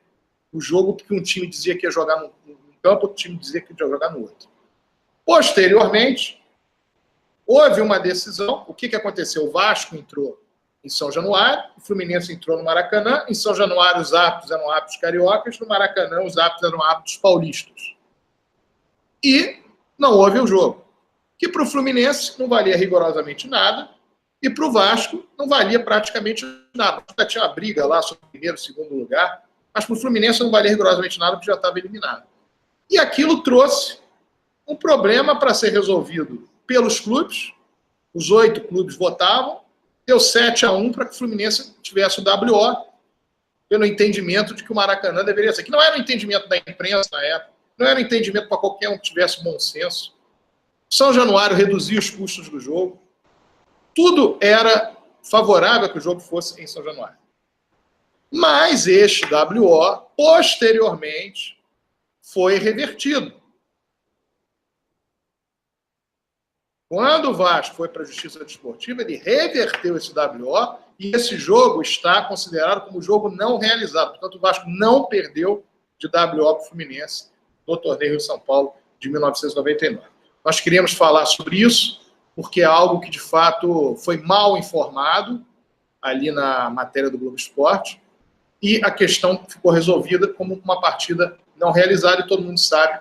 o jogo, porque um time dizia que ia jogar num campo, outro time dizia que ia jogar no outro. Posteriormente, houve uma decisão. O que aconteceu? O Vasco entrou em São Januário, o Fluminense entrou no Maracanã. Em São Januário, os árbitros eram árbitros cariocas, no Maracanã, os árbitros eram árbitros paulistas. E não houve o jogo. Que para o Fluminense não valia rigorosamente nada, e para o Vasco não valia praticamente nada. Já tinha uma briga lá sobre o primeiro e segundo lugar, mas para o Fluminense não valia rigorosamente nada, porque já estava eliminado. E aquilo trouxe um problema para ser resolvido pelos clubes. Os 8 clubes votavam, deu 7-1 para que o Fluminense tivesse o WO, pelo entendimento de que o Maracanã deveria ser. Que não era um entendimento da imprensa na época, não era um entendimento para qualquer um que tivesse bom senso. São Januário reduzia os custos do jogo. Tudo era favorável a que o jogo fosse em São Januário. Mas este WO, posteriormente, foi revertido. Quando o Vasco foi para a Justiça Desportiva, ele reverteu esse WO e esse jogo está considerado como jogo não realizado. Portanto, o Vasco não perdeu de WO para o Fluminense no Torneio Rio São Paulo de 1999. Nós queríamos falar sobre isso, porque é algo que, de fato, foi mal informado ali na matéria do Globo Esporte, e a questão ficou resolvida como uma partida não realizada, e todo mundo sabe,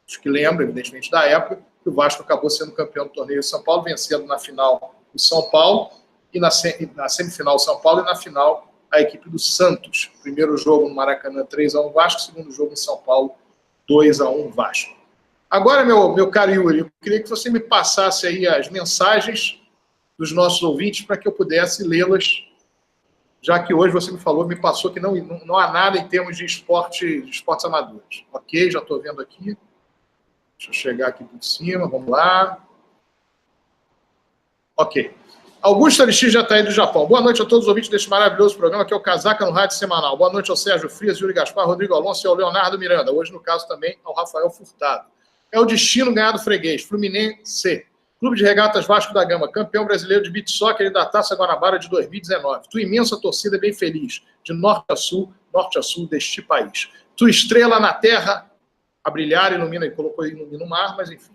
acho que lembra, evidentemente, da época, que o Vasco acabou sendo campeão do Torneio de São Paulo, vencendo na final o São Paulo, e na semifinal o São Paulo, e na final a equipe do Santos. Primeiro jogo no Maracanã, 3-1 Vasco, segundo jogo em São Paulo, 2-1 Vasco. Agora, meu caro Yuri, eu queria que você me passasse aí as mensagens dos nossos ouvintes para que eu pudesse lê-las, já que hoje você me passou que não há nada em termos de esportes amadores. Ok, já estou vendo aqui. Deixa eu chegar aqui por cima, vamos lá. Ok. Augusto Aristides já está aí do Japão. Boa noite a todos os ouvintes deste maravilhoso programa, que é o Casaca no Rádio Semanal. Boa noite ao Sérgio Frias, Yuri Gaspar, Rodrigo Alonso e ao Leonardo Miranda. Hoje, no caso, também ao Rafael Furtado. É o destino ganhar do freguês. Fluminense, Clube de Regatas Vasco da Gama, campeão brasileiro de beach soccer e da Taça Guanabara de 2019. Tua imensa torcida bem feliz, de norte a sul deste país. Tua estrela na terra, a brilhar, ilumina, colocou ilumina o mar, mas enfim.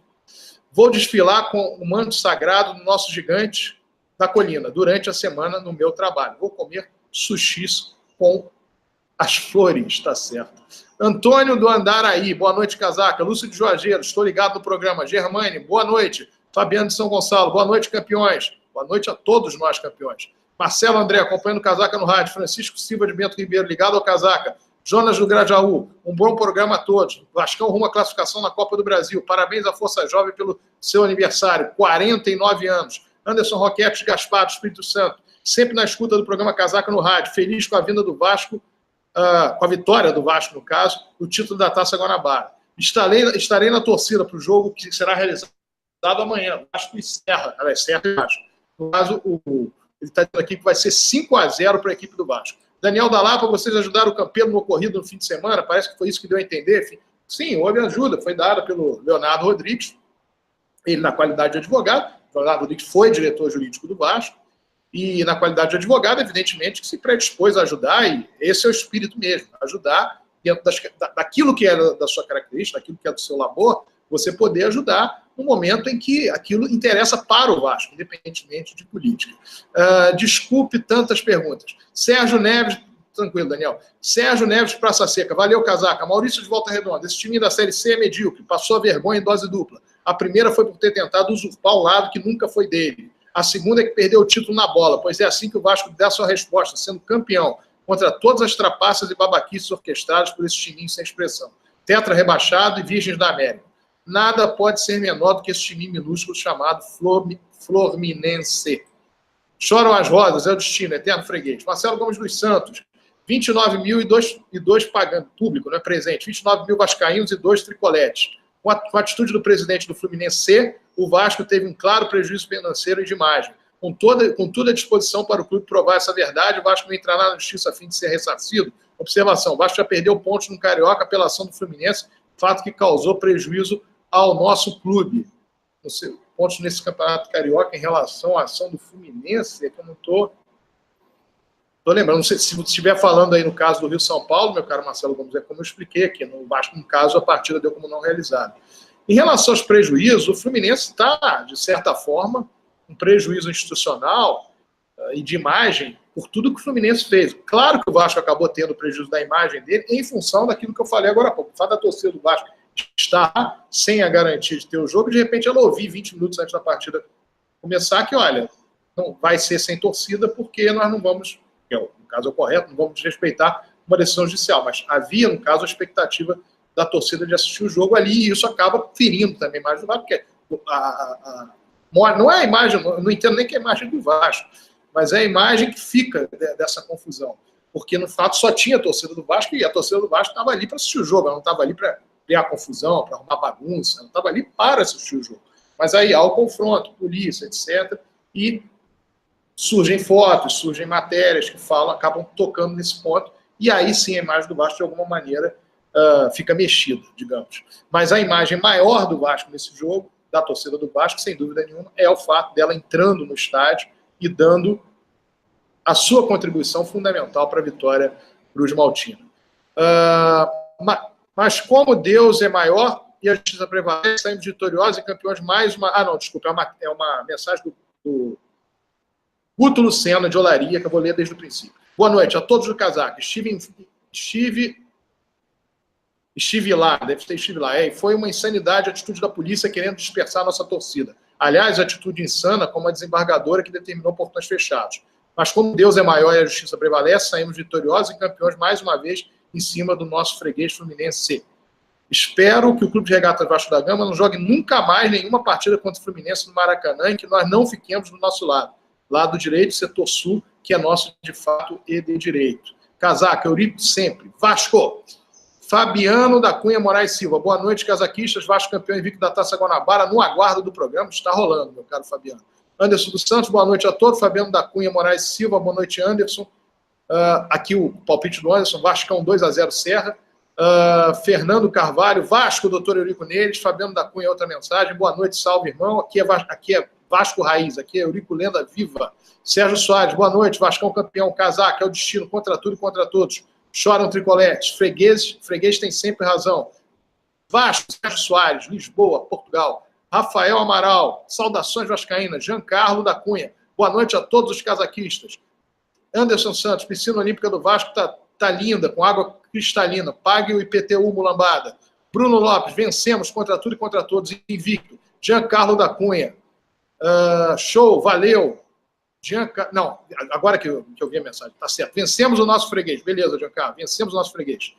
Vou desfilar com o manto sagrado do nosso gigante da colina, durante a semana no meu trabalho. Vou comer sushis com as flores, tá certo. Antônio do Andaraí, boa noite, Casaca. Lúcio de Juazeiro, estou ligado no programa. Germane, boa noite. Fabiano de São Gonçalo, boa noite, campeões. Boa noite a todos nós, campeões. Marcelo André, acompanhando o Casaca no rádio. Francisco Silva de Bento Ribeiro, ligado ao Casaca. Jonas do Grajaú, um bom programa a todos. Vascão rumo à classificação na Copa do Brasil. Parabéns à Força Jovem pelo seu aniversário, 49 anos. Anderson Roquete Gaspar, do Espírito Santo, sempre na escuta do programa Casaca no rádio. Feliz com a vinda do Vasco com a vitória do Vasco, no caso, o título da Taça Guanabara. Estarei na torcida para o jogo que será realizado amanhã. Vasco e Serra. Serra e Vasco. No caso, ele está dizendo aqui que vai ser 5-0 para a equipe do Vasco. Daniel da Lapa, vocês ajudaram o Campelo no ocorrido no fim de semana? Parece que foi isso que deu a entender. Sim, houve ajuda. Foi dada pelo Leonardo Rodrigues, ele na qualidade de advogado. O Leonardo Rodrigues foi diretor jurídico do Vasco. E na qualidade de advogado, evidentemente, que se predispôs a ajudar, e esse é o espírito mesmo, ajudar dentro daquilo que é da sua característica, daquilo que é do seu labor, você poder ajudar no momento em que aquilo interessa para o Vasco, independentemente de política. Desculpe tantas perguntas. Sérgio Neves, tranquilo, Daniel. Sérgio Neves, Praça Seca, valeu, casaca. Maurício de Volta Redonda, esse time da Série C é medíocre, passou a vergonha em dose dupla. A primeira foi por ter tentado usurpar um lado que nunca foi dele. A segunda é que perdeu o título na bola, pois é assim que o Vasco dá sua resposta, sendo campeão, contra todas as trapaças e babaquices orquestradas por esse timinho sem expressão. Tetra rebaixado e Virgens da América. Nada pode ser menor do que esse timinho minúsculo chamado Fluminense. Choram as rosas, é o destino, eterno freguês. Marcelo Gomes dos Santos, 29 mil e dois pagando, público, não é presente, 29 mil vascaínos e 2 tricoletes. Com a atitude do presidente do Fluminense, o Vasco teve um claro prejuízo financeiro e de imagem. Com tudo à disposição para o clube provar essa verdade, o Vasco não entrará na justiça a fim de ser ressarcido. Observação, o Vasco já perdeu pontos no Carioca pela ação do Fluminense, fato que causou prejuízo ao nosso clube. Não sei, pontos nesse campeonato carioca em relação à ação do Fluminense, é que eu não estou lembrando. Não sei se você estiver falando aí no caso do Rio São Paulo, meu caro Marcelo Gomes, é como eu expliquei aqui, no Vasco, no caso, a partida deu como não realizada. Em relação aos prejuízos, o Fluminense está, de certa forma, um prejuízo institucional e de imagem por tudo que o Fluminense fez. Claro que o Vasco acabou tendo prejuízo da imagem dele em função daquilo que eu falei agora há pouco. O fato da torcida do Vasco estar sem a garantia de ter o jogo, de repente ela ouvir 20 minutos antes da partida começar que, olha, não vai ser sem torcida porque nós não vamos, que é no caso é o correto, não vamos desrespeitar uma decisão judicial, mas havia, no caso, a expectativa da torcida de assistir o jogo ali, e isso acaba ferindo também a imagem do Vasco, porque não é a imagem, não entendo nem que é a imagem do Vasco, mas é a imagem que fica dessa confusão, porque no fato só tinha a torcida do Vasco, e a torcida do Vasco estava ali para assistir o jogo, ela não estava ali para criar confusão, para arrumar bagunça, ela estava ali para assistir o jogo. Mas aí há o confronto, polícia, etc., e surgem fotos, surgem matérias que acabam tocando nesse ponto, e aí sim a imagem do Vasco, de alguma maneira, fica mexida, digamos. Mas a imagem maior do Vasco nesse jogo, da torcida do Vasco, sem dúvida nenhuma, é o fato dela entrando no estádio e dando a sua contribuição fundamental para a vitória Cruz Maltina. Mas como Deus é maior e a justiça prevalece, saímos vitoriosos e campeões mais uma... Ah, não, desculpa, é uma mensagem do Guto Lucena, de Olaria, que eu vou ler desde o princípio. Boa noite a todos do casaco. Estive lá, deve ter estive lá. E foi uma insanidade a atitude da polícia querendo dispersar a nossa torcida. Aliás, a atitude insana como a desembargadora que determinou portões fechados. Mas como Deus é maior e a justiça prevalece, saímos vitoriosos e campeões mais uma vez em cima do nosso freguês Fluminense. Espero que o Clube de Regatas Vasco da Gama não jogue nunca mais nenhuma partida contra o Fluminense no Maracanã e que nós não fiquemos do nosso lado direito, setor sul, que é nosso de fato e de direito. Casaca, Eurico sempre. Vasco! Fabiano da Cunha Moraes Silva. Boa noite, casaquistas. Vasco campeão invicto da Taça Guanabara. No aguardo do programa. Está rolando, meu caro Fabiano. Anderson dos Santos, boa noite a todos. Fabiano da Cunha Moraes Silva, boa noite, Anderson. Aqui o palpite do Anderson, Vascão 2-0 Serra. Fernando Carvalho, Vasco, doutor Eurico Neres. Fabiano da Cunha, outra mensagem. Boa noite, salve, irmão. Aqui é Vasco Raiz, aqui é Eurico Lenda Viva. Sérgio Soares, boa noite. Vascão campeão, casaca, é o destino, contra tudo e contra todos. Choram tricoletes, freguês tem sempre razão. Vasco, Sérgio Soares, Lisboa, Portugal. Rafael Amaral, saudações vascaínas. Giancarlo da Cunha, boa noite a todos os casaquistas. Anderson Santos, piscina olímpica do Vasco tá linda, com água cristalina. Pague o IPTU Mulambada. Bruno Lopes, vencemos contra tudo e contra todos, invicto. Giancarlo da Cunha, show, valeu. Não, agora que eu vi a mensagem, tá certo. Vencemos o nosso freguês. Beleza, Giancarlo, vencemos o nosso freguês.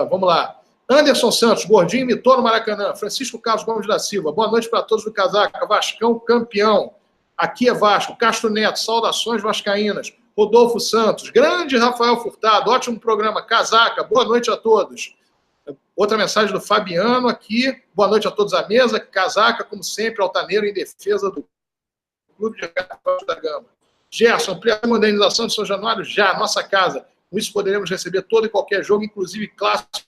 Vamos lá. Anderson Santos, gordinho imitou no Maracanã. Francisco Carlos Gomes da Silva, boa noite para todos do casaca. Vascão campeão. Aqui é Vasco. Castro Neto, saudações vascaínas. Rodolfo Santos, grande Rafael Furtado, ótimo programa, casaca, boa noite a todos. Outra mensagem do Fabiano aqui, boa noite a todos à mesa, casaca, como sempre, altaneiro em defesa do Clube de Vasco da Gama. Gerson, amplia a modernização de São Januário já, nossa casa. Com isso poderemos receber todo e qualquer jogo, inclusive clássicos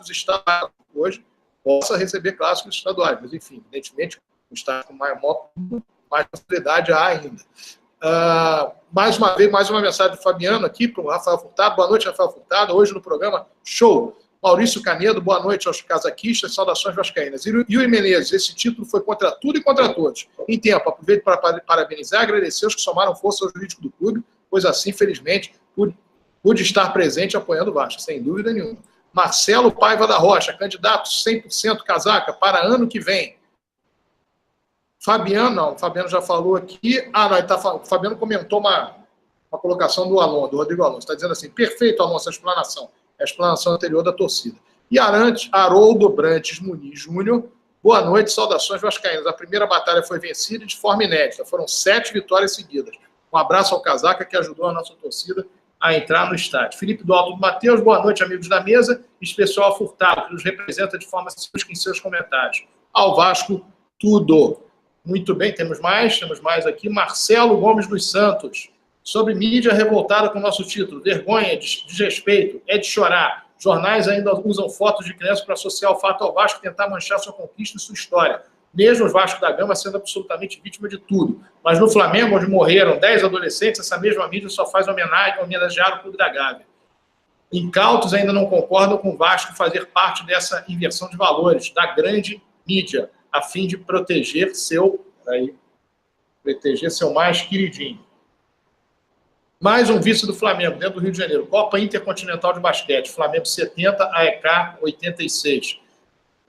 estaduais. Hoje, possa receber clássicos estaduais, mas enfim, evidentemente, o estádio com mais facilidade há ainda. Mais uma vez, mais uma mensagem do Fabiano aqui para o Rafael Furtado. Boa noite, Rafael Furtado. Hoje no programa Show. Maurício Canedo, boa noite aos casaquistas, saudações vascaínas. Yuri Menezes, esse título foi contra tudo e contra todos. Em tempo, aproveito para parabenizar e agradecer os que somaram força ao jurídico do clube, pois assim, felizmente, pude estar presente apoiando o Vasco, sem dúvida nenhuma. Marcelo Paiva da Rocha, candidato 100% casaca para ano que vem. Fabiano, não, o Fabiano já falou aqui. O Fabiano comentou uma colocação do Rodrigo Alonso. Está dizendo assim, perfeito, Alonso, a explanação anterior da torcida. E Haroldo Brantes Muniz Júnior, boa noite, saudações vascaínas. A primeira batalha foi vencida de forma inédita, foram 7 vitórias seguidas. Um abraço ao casaca que ajudou a nossa torcida a entrar no estádio. Felipe do Alto do Matheus, boa noite, amigos da mesa, especial ao Furtado, que nos representa de forma cirúrgica em seus comentários. Ao Vasco, tudo. Muito bem, temos mais aqui. Marcelo Gomes dos Santos. Sobre mídia revoltada com o nosso título. Vergonha, desrespeito, é de chorar. Jornais ainda usam fotos de crianças para associar o fato ao Vasco e tentar manchar sua conquista e sua história. Mesmo o Vasco da Gama sendo absolutamente vítima de tudo. Mas no Flamengo, onde morreram 10 adolescentes, essa mesma mídia só faz homenagear o Clube da Gávea. Incautos ainda não concordam com o Vasco fazer parte dessa inversão de valores da grande mídia, a fim de proteger seu mais queridinho. Mais um vice do Flamengo, dentro do Rio de Janeiro. Copa Intercontinental de Basquete. Flamengo 70, AEK 86.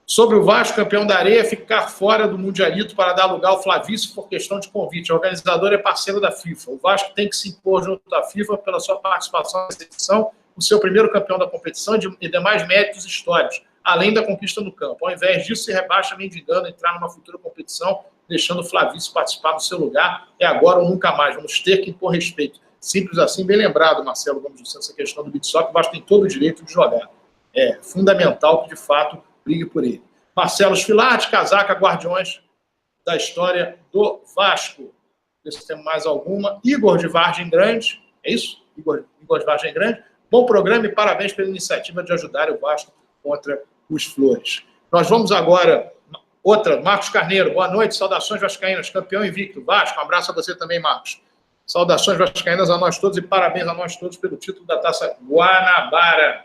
Sobre o Vasco, campeão da areia, ficar fora do Mundialito para dar lugar ao Flavício por questão de convite. O organizador é parceiro da FIFA. O Vasco tem que se impor junto à FIFA pela sua participação nessa edição, o seu primeiro campeão da competição e demais méritos históricos, além da conquista no campo. Ao invés disso, se rebaixa mendigando entrar numa futura competição, deixando o Flavício participar no seu lugar. É agora ou nunca mais. Vamos ter que impor respeito. Simples assim, bem lembrado, Marcelo Gomes do Santos, essa questão do beat-soccer, o Vasco tem todo o direito de jogar. É fundamental que, de fato, brigue por ele. Marcelo Sfilati, casaca, guardiões da história do Vasco. Ver se temos mais alguma. Igor de Vargem Grande, é isso? Igor de Vargem Grande. Bom programa e parabéns pela iniciativa de ajudar o Vasco contra os Flores. Nós vamos agora, outra, Marcos Carneiro, boa noite, saudações vascaínas, campeão invicto, Vasco, um abraço a você também, Marcos. Saudações vascaínas a nós todos e parabéns a nós todos pelo título da Taça Guanabara.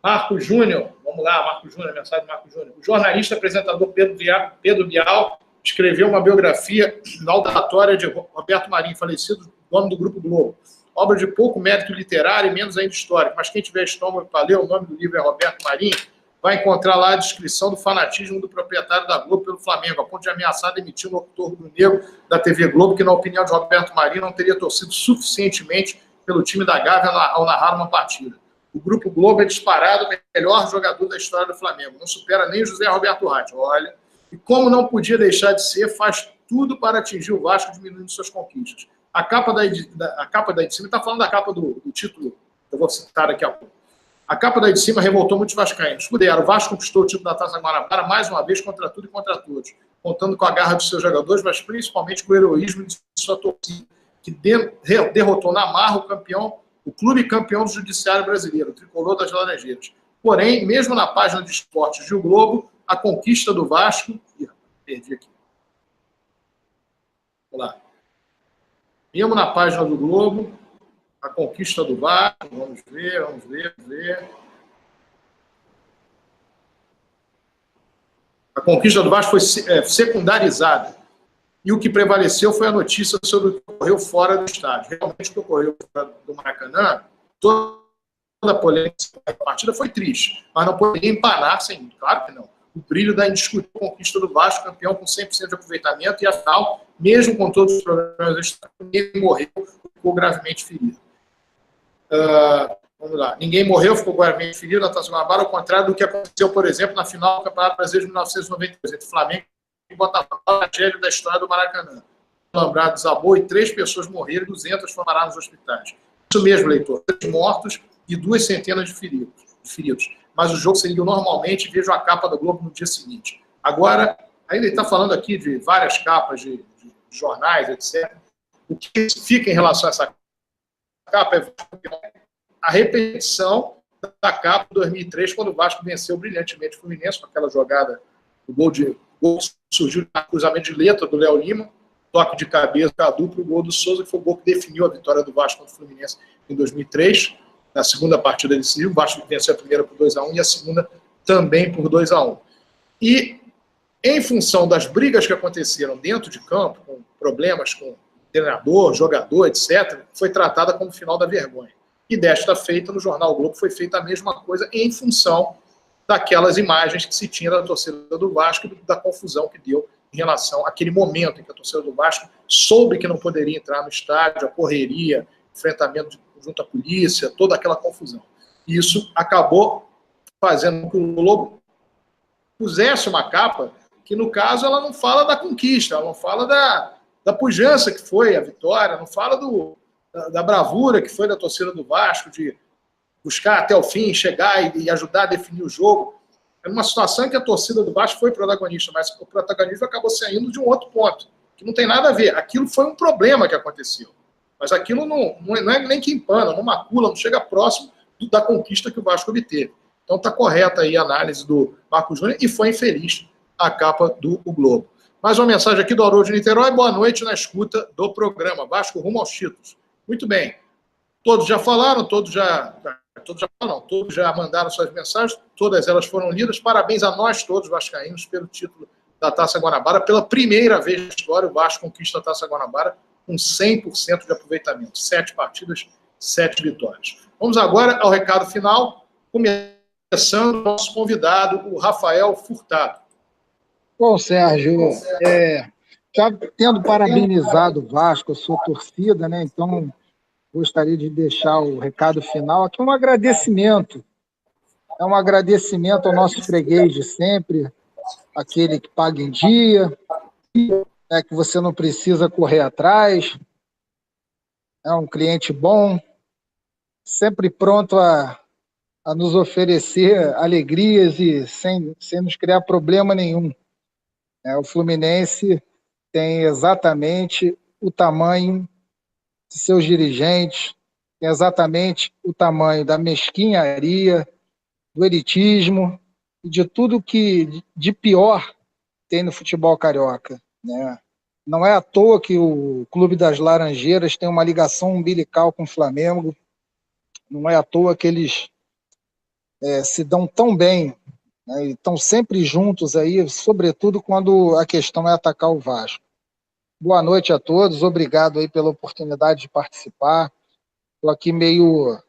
Marco Júnior, vamos lá, Marco Júnior, mensagem do Marco Júnior. O jornalista apresentador Pedro Bial escreveu uma biografia laudatória de Roberto Marinho, falecido, dono do Grupo Globo. Obra de pouco mérito literário e menos ainda histórico, mas quem tiver estômago para ler, o nome do livro é Roberto Marinho, vai encontrar lá a descrição do fanatismo do proprietário da Globo pelo Flamengo, a ponto de ameaçar demitir o locutor rubro-negro da TV Globo, que, na opinião de Roberto Marinho, não teria torcido suficientemente pelo time da Gávea ao narrar uma partida. O Grupo Globo é disparado o melhor jogador da história do Flamengo. Não supera nem o José Roberto Rádio. Olha, e como não podia deixar de ser, faz tudo para atingir o Vasco, diminuindo suas conquistas. A capa da de cima, está falando da capa do título, eu vou citar daqui a pouco. A capa daí de cima revoltou muitos vascaínos. O Vasco conquistou o título da Taça Guanabara mais uma vez contra tudo e contra todos, contando com a garra dos seus jogadores, mas principalmente com o heroísmo de sua torcida, que derrotou na marra o clube campeão do Judiciário Brasileiro, o tricolor das Laranjeiras. Porém, mesmo na página de esportes do Globo, a conquista do Vasco... Perdi aqui. Vamos lá. Mesmo na página do Globo, a conquista do Vasco, vamos ver. A conquista do Vasco foi secundarizada. E o que prevaleceu foi a notícia sobre o que ocorreu fora do estádio. Realmente, o que ocorreu fora do Maracanã, toda a polêmica da partida foi triste, mas não poderia empanar sem, claro que não, o brilho da indiscutível conquista do Vasco, campeão com 100% de aproveitamento, e afinal, mesmo com todos os problemas, ninguém morreu, ficou gravemente ferido. Vamos lá. Ninguém morreu, ficou gravemente ferido na Taça Guanabara, ao contrário do que aconteceu, por exemplo, na final do Campeonato Brasileiro de 1992, entre Flamengo e Botafogo, a tragédia da história do Maracanã. O alambrado desabou e 3 pessoas morreram e 200 foram parar nos hospitais. Isso mesmo, leitor. 3 mortos e 2 centenas de feridos. Mas o jogo seria normalmente, vejo a capa da Globo no dia seguinte. Agora, aí ele está falando aqui de várias capas de jornais, etc. O que fica em relação a essa capa é a repetição da capa de 2003, quando o Vasco venceu brilhantemente o Fluminense, com aquela jogada, o gol que surgiu no cruzamento de letra do Léo Lima, toque de cabeça, Cadu, para o gol do Souza, que foi o gol que definiu a vitória do Vasco contra o Fluminense em 2003, na segunda partida decisiva. O Vasco venceu a primeira por 2-1 e a segunda também por 2-1. E, em função das brigas que aconteceram dentro de campo, com problemas com treinador, jogador, etc., foi tratada como final da vergonha. E desta feita, no Jornal o Globo, foi feita a mesma coisa em função daquelas imagens que se tinha da torcida do Vasco e da confusão que deu em relação àquele momento em que a torcida do Vasco soube que não poderia entrar no estádio, a correria, enfrentamento junto à polícia, toda aquela confusão. Isso acabou fazendo com que o Globo pusesse uma capa que, no caso, ela não fala da conquista, ela não fala da pujança que foi a vitória, não fala da bravura que foi da torcida do Vasco, de buscar até o fim, chegar e ajudar a definir o jogo. É uma situação em que a torcida do Vasco foi protagonista, mas o protagonismo acabou saindo de um outro ponto, que não tem nada a ver. Aquilo foi um problema que aconteceu. Mas aquilo não é nem que empana, não macula, não chega próximo da conquista que o Vasco obteve. Então está correta aí a análise do Marco Júnior e foi infeliz a capa do Globo. Mais uma mensagem aqui do Haroldo de Niterói. Boa noite na escuta do programa Vasco rumo aos títulos. Muito bem. Todos já falaram, todos já mandaram suas mensagens, todas elas foram lidas. Parabéns a nós todos, vascaínos, pelo título da Taça Guanabara. Pela primeira vez na história, o Vasco conquista a Taça Guanabara com 100% de aproveitamento. 7 partidas, 7 vitórias. Vamos agora ao recado final, começando o nosso convidado, o Rafael Furtado. Bom, Sérgio, já tendo parabenizado o Vasco, a sua torcida, né? Então, gostaria de deixar o recado final aqui, um agradecimento. É um agradecimento ao nosso freguês de sempre, aquele que paga em dia, que você não precisa correr atrás, é um cliente bom, sempre pronto a nos oferecer alegrias e sem nos criar problema nenhum. O Fluminense tem exatamente o tamanho de seus dirigentes, tem exatamente o tamanho da mesquinharia, do elitismo e de tudo que de pior tem no futebol carioca, né? Não é à toa que o Clube das Laranjeiras tem uma ligação umbilical com o Flamengo, não é à toa que eles se dão tão bem, né, e estão sempre juntos aí, sobretudo quando a questão é atacar o Vasco. Boa noite a todos, obrigado aí pela oportunidade de participar. Estou aqui meio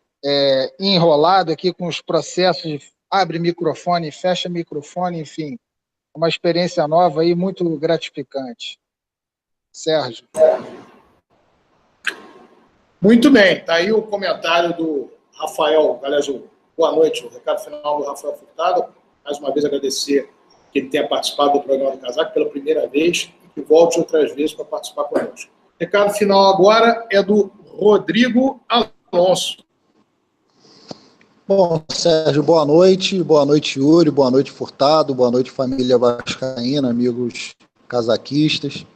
enrolado aqui com os processos de abre microfone, fecha microfone, enfim, uma experiência nova aí, muito gratificante. Sérgio. Muito bem, está aí o comentário do Rafael, aliás, boa noite, o recado final do Rafael Furtado. Mais uma vez agradecer que ele tenha participado do programa do Casaco pela primeira vez e que volte outras vezes para participar conosco. O recado final agora é do Rodrigo Alonso. Bom, Sérgio, boa noite, Yuri, boa noite, Furtado, boa noite, família vascaína, amigos casaquistas.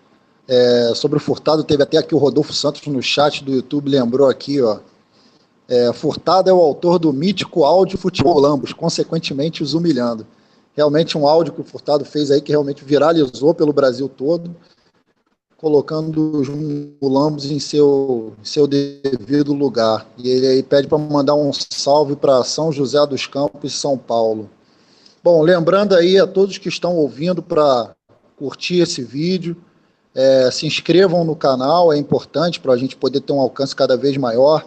Sobre o Furtado, teve até aqui o Rodolfo Santos no chat do YouTube, lembrou aqui, ó. Furtado é o autor do mítico áudio Futebol Lambos, consequentemente os humilhando. Realmente um áudio que o Furtado fez aí que realmente viralizou pelo Brasil todo, colocando o Lambos em seu devido lugar. E ele aí pede para mandar um salve para São José dos Campos, São Paulo. Bom, lembrando aí a todos que estão ouvindo para curtir esse vídeo, se inscrevam no canal, é importante para a gente poder ter um alcance cada vez maior.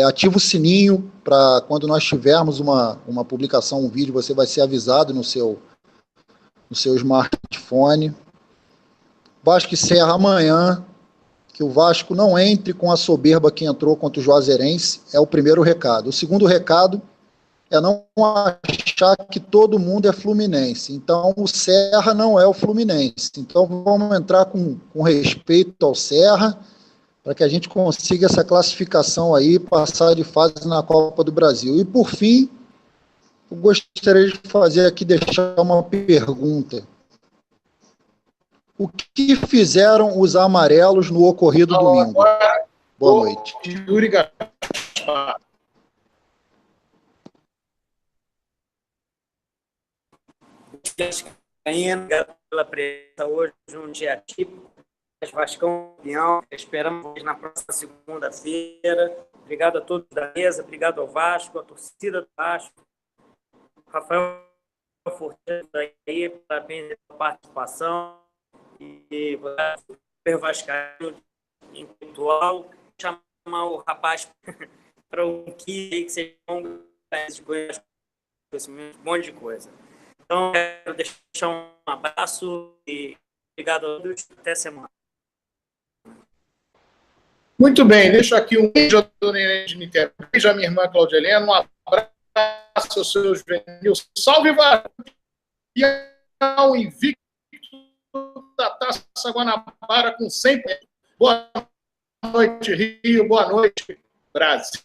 Ativa o sininho para quando nós tivermos uma publicação, um vídeo, você vai ser avisado no seu smartphone. Vasco encerra amanhã, que o Vasco não entre com a soberba que entrou contra o Juazeirense, é o primeiro recado. O segundo recado é não achar que todo mundo é Fluminense. Então, o Serra não é o Fluminense. Então, vamos entrar com respeito ao Serra, para que a gente consiga essa classificação aí, passar de fase na Copa do Brasil. E, por fim, eu gostaria de fazer aqui, deixar uma pergunta. O que fizeram os amarelos no ocorrido domingo? Boa noite. Yuri Gaspar. Obrigado pela presença hoje, um dia típico. Vascão campeão, esperamos na próxima segunda-feira. Obrigado a todos da mesa, obrigado ao Vasco, à torcida do Vasco. Rafael Furtado aí, parabéns pela participação. E super vascaíno intelectual, chamar o rapaz para um que seja um monte de coisa. Então, quero deixar um abraço e obrigado a todos. Até semana. Muito bem, deixo aqui um beijo à dona Irene de Niterói, beijo à minha irmã Cláudia Helena, um abraço ao seu Juvenil, salve Vasco! E ao invicto da Taça Guanabara com 100. Boa noite, Rio, boa noite, Brasil!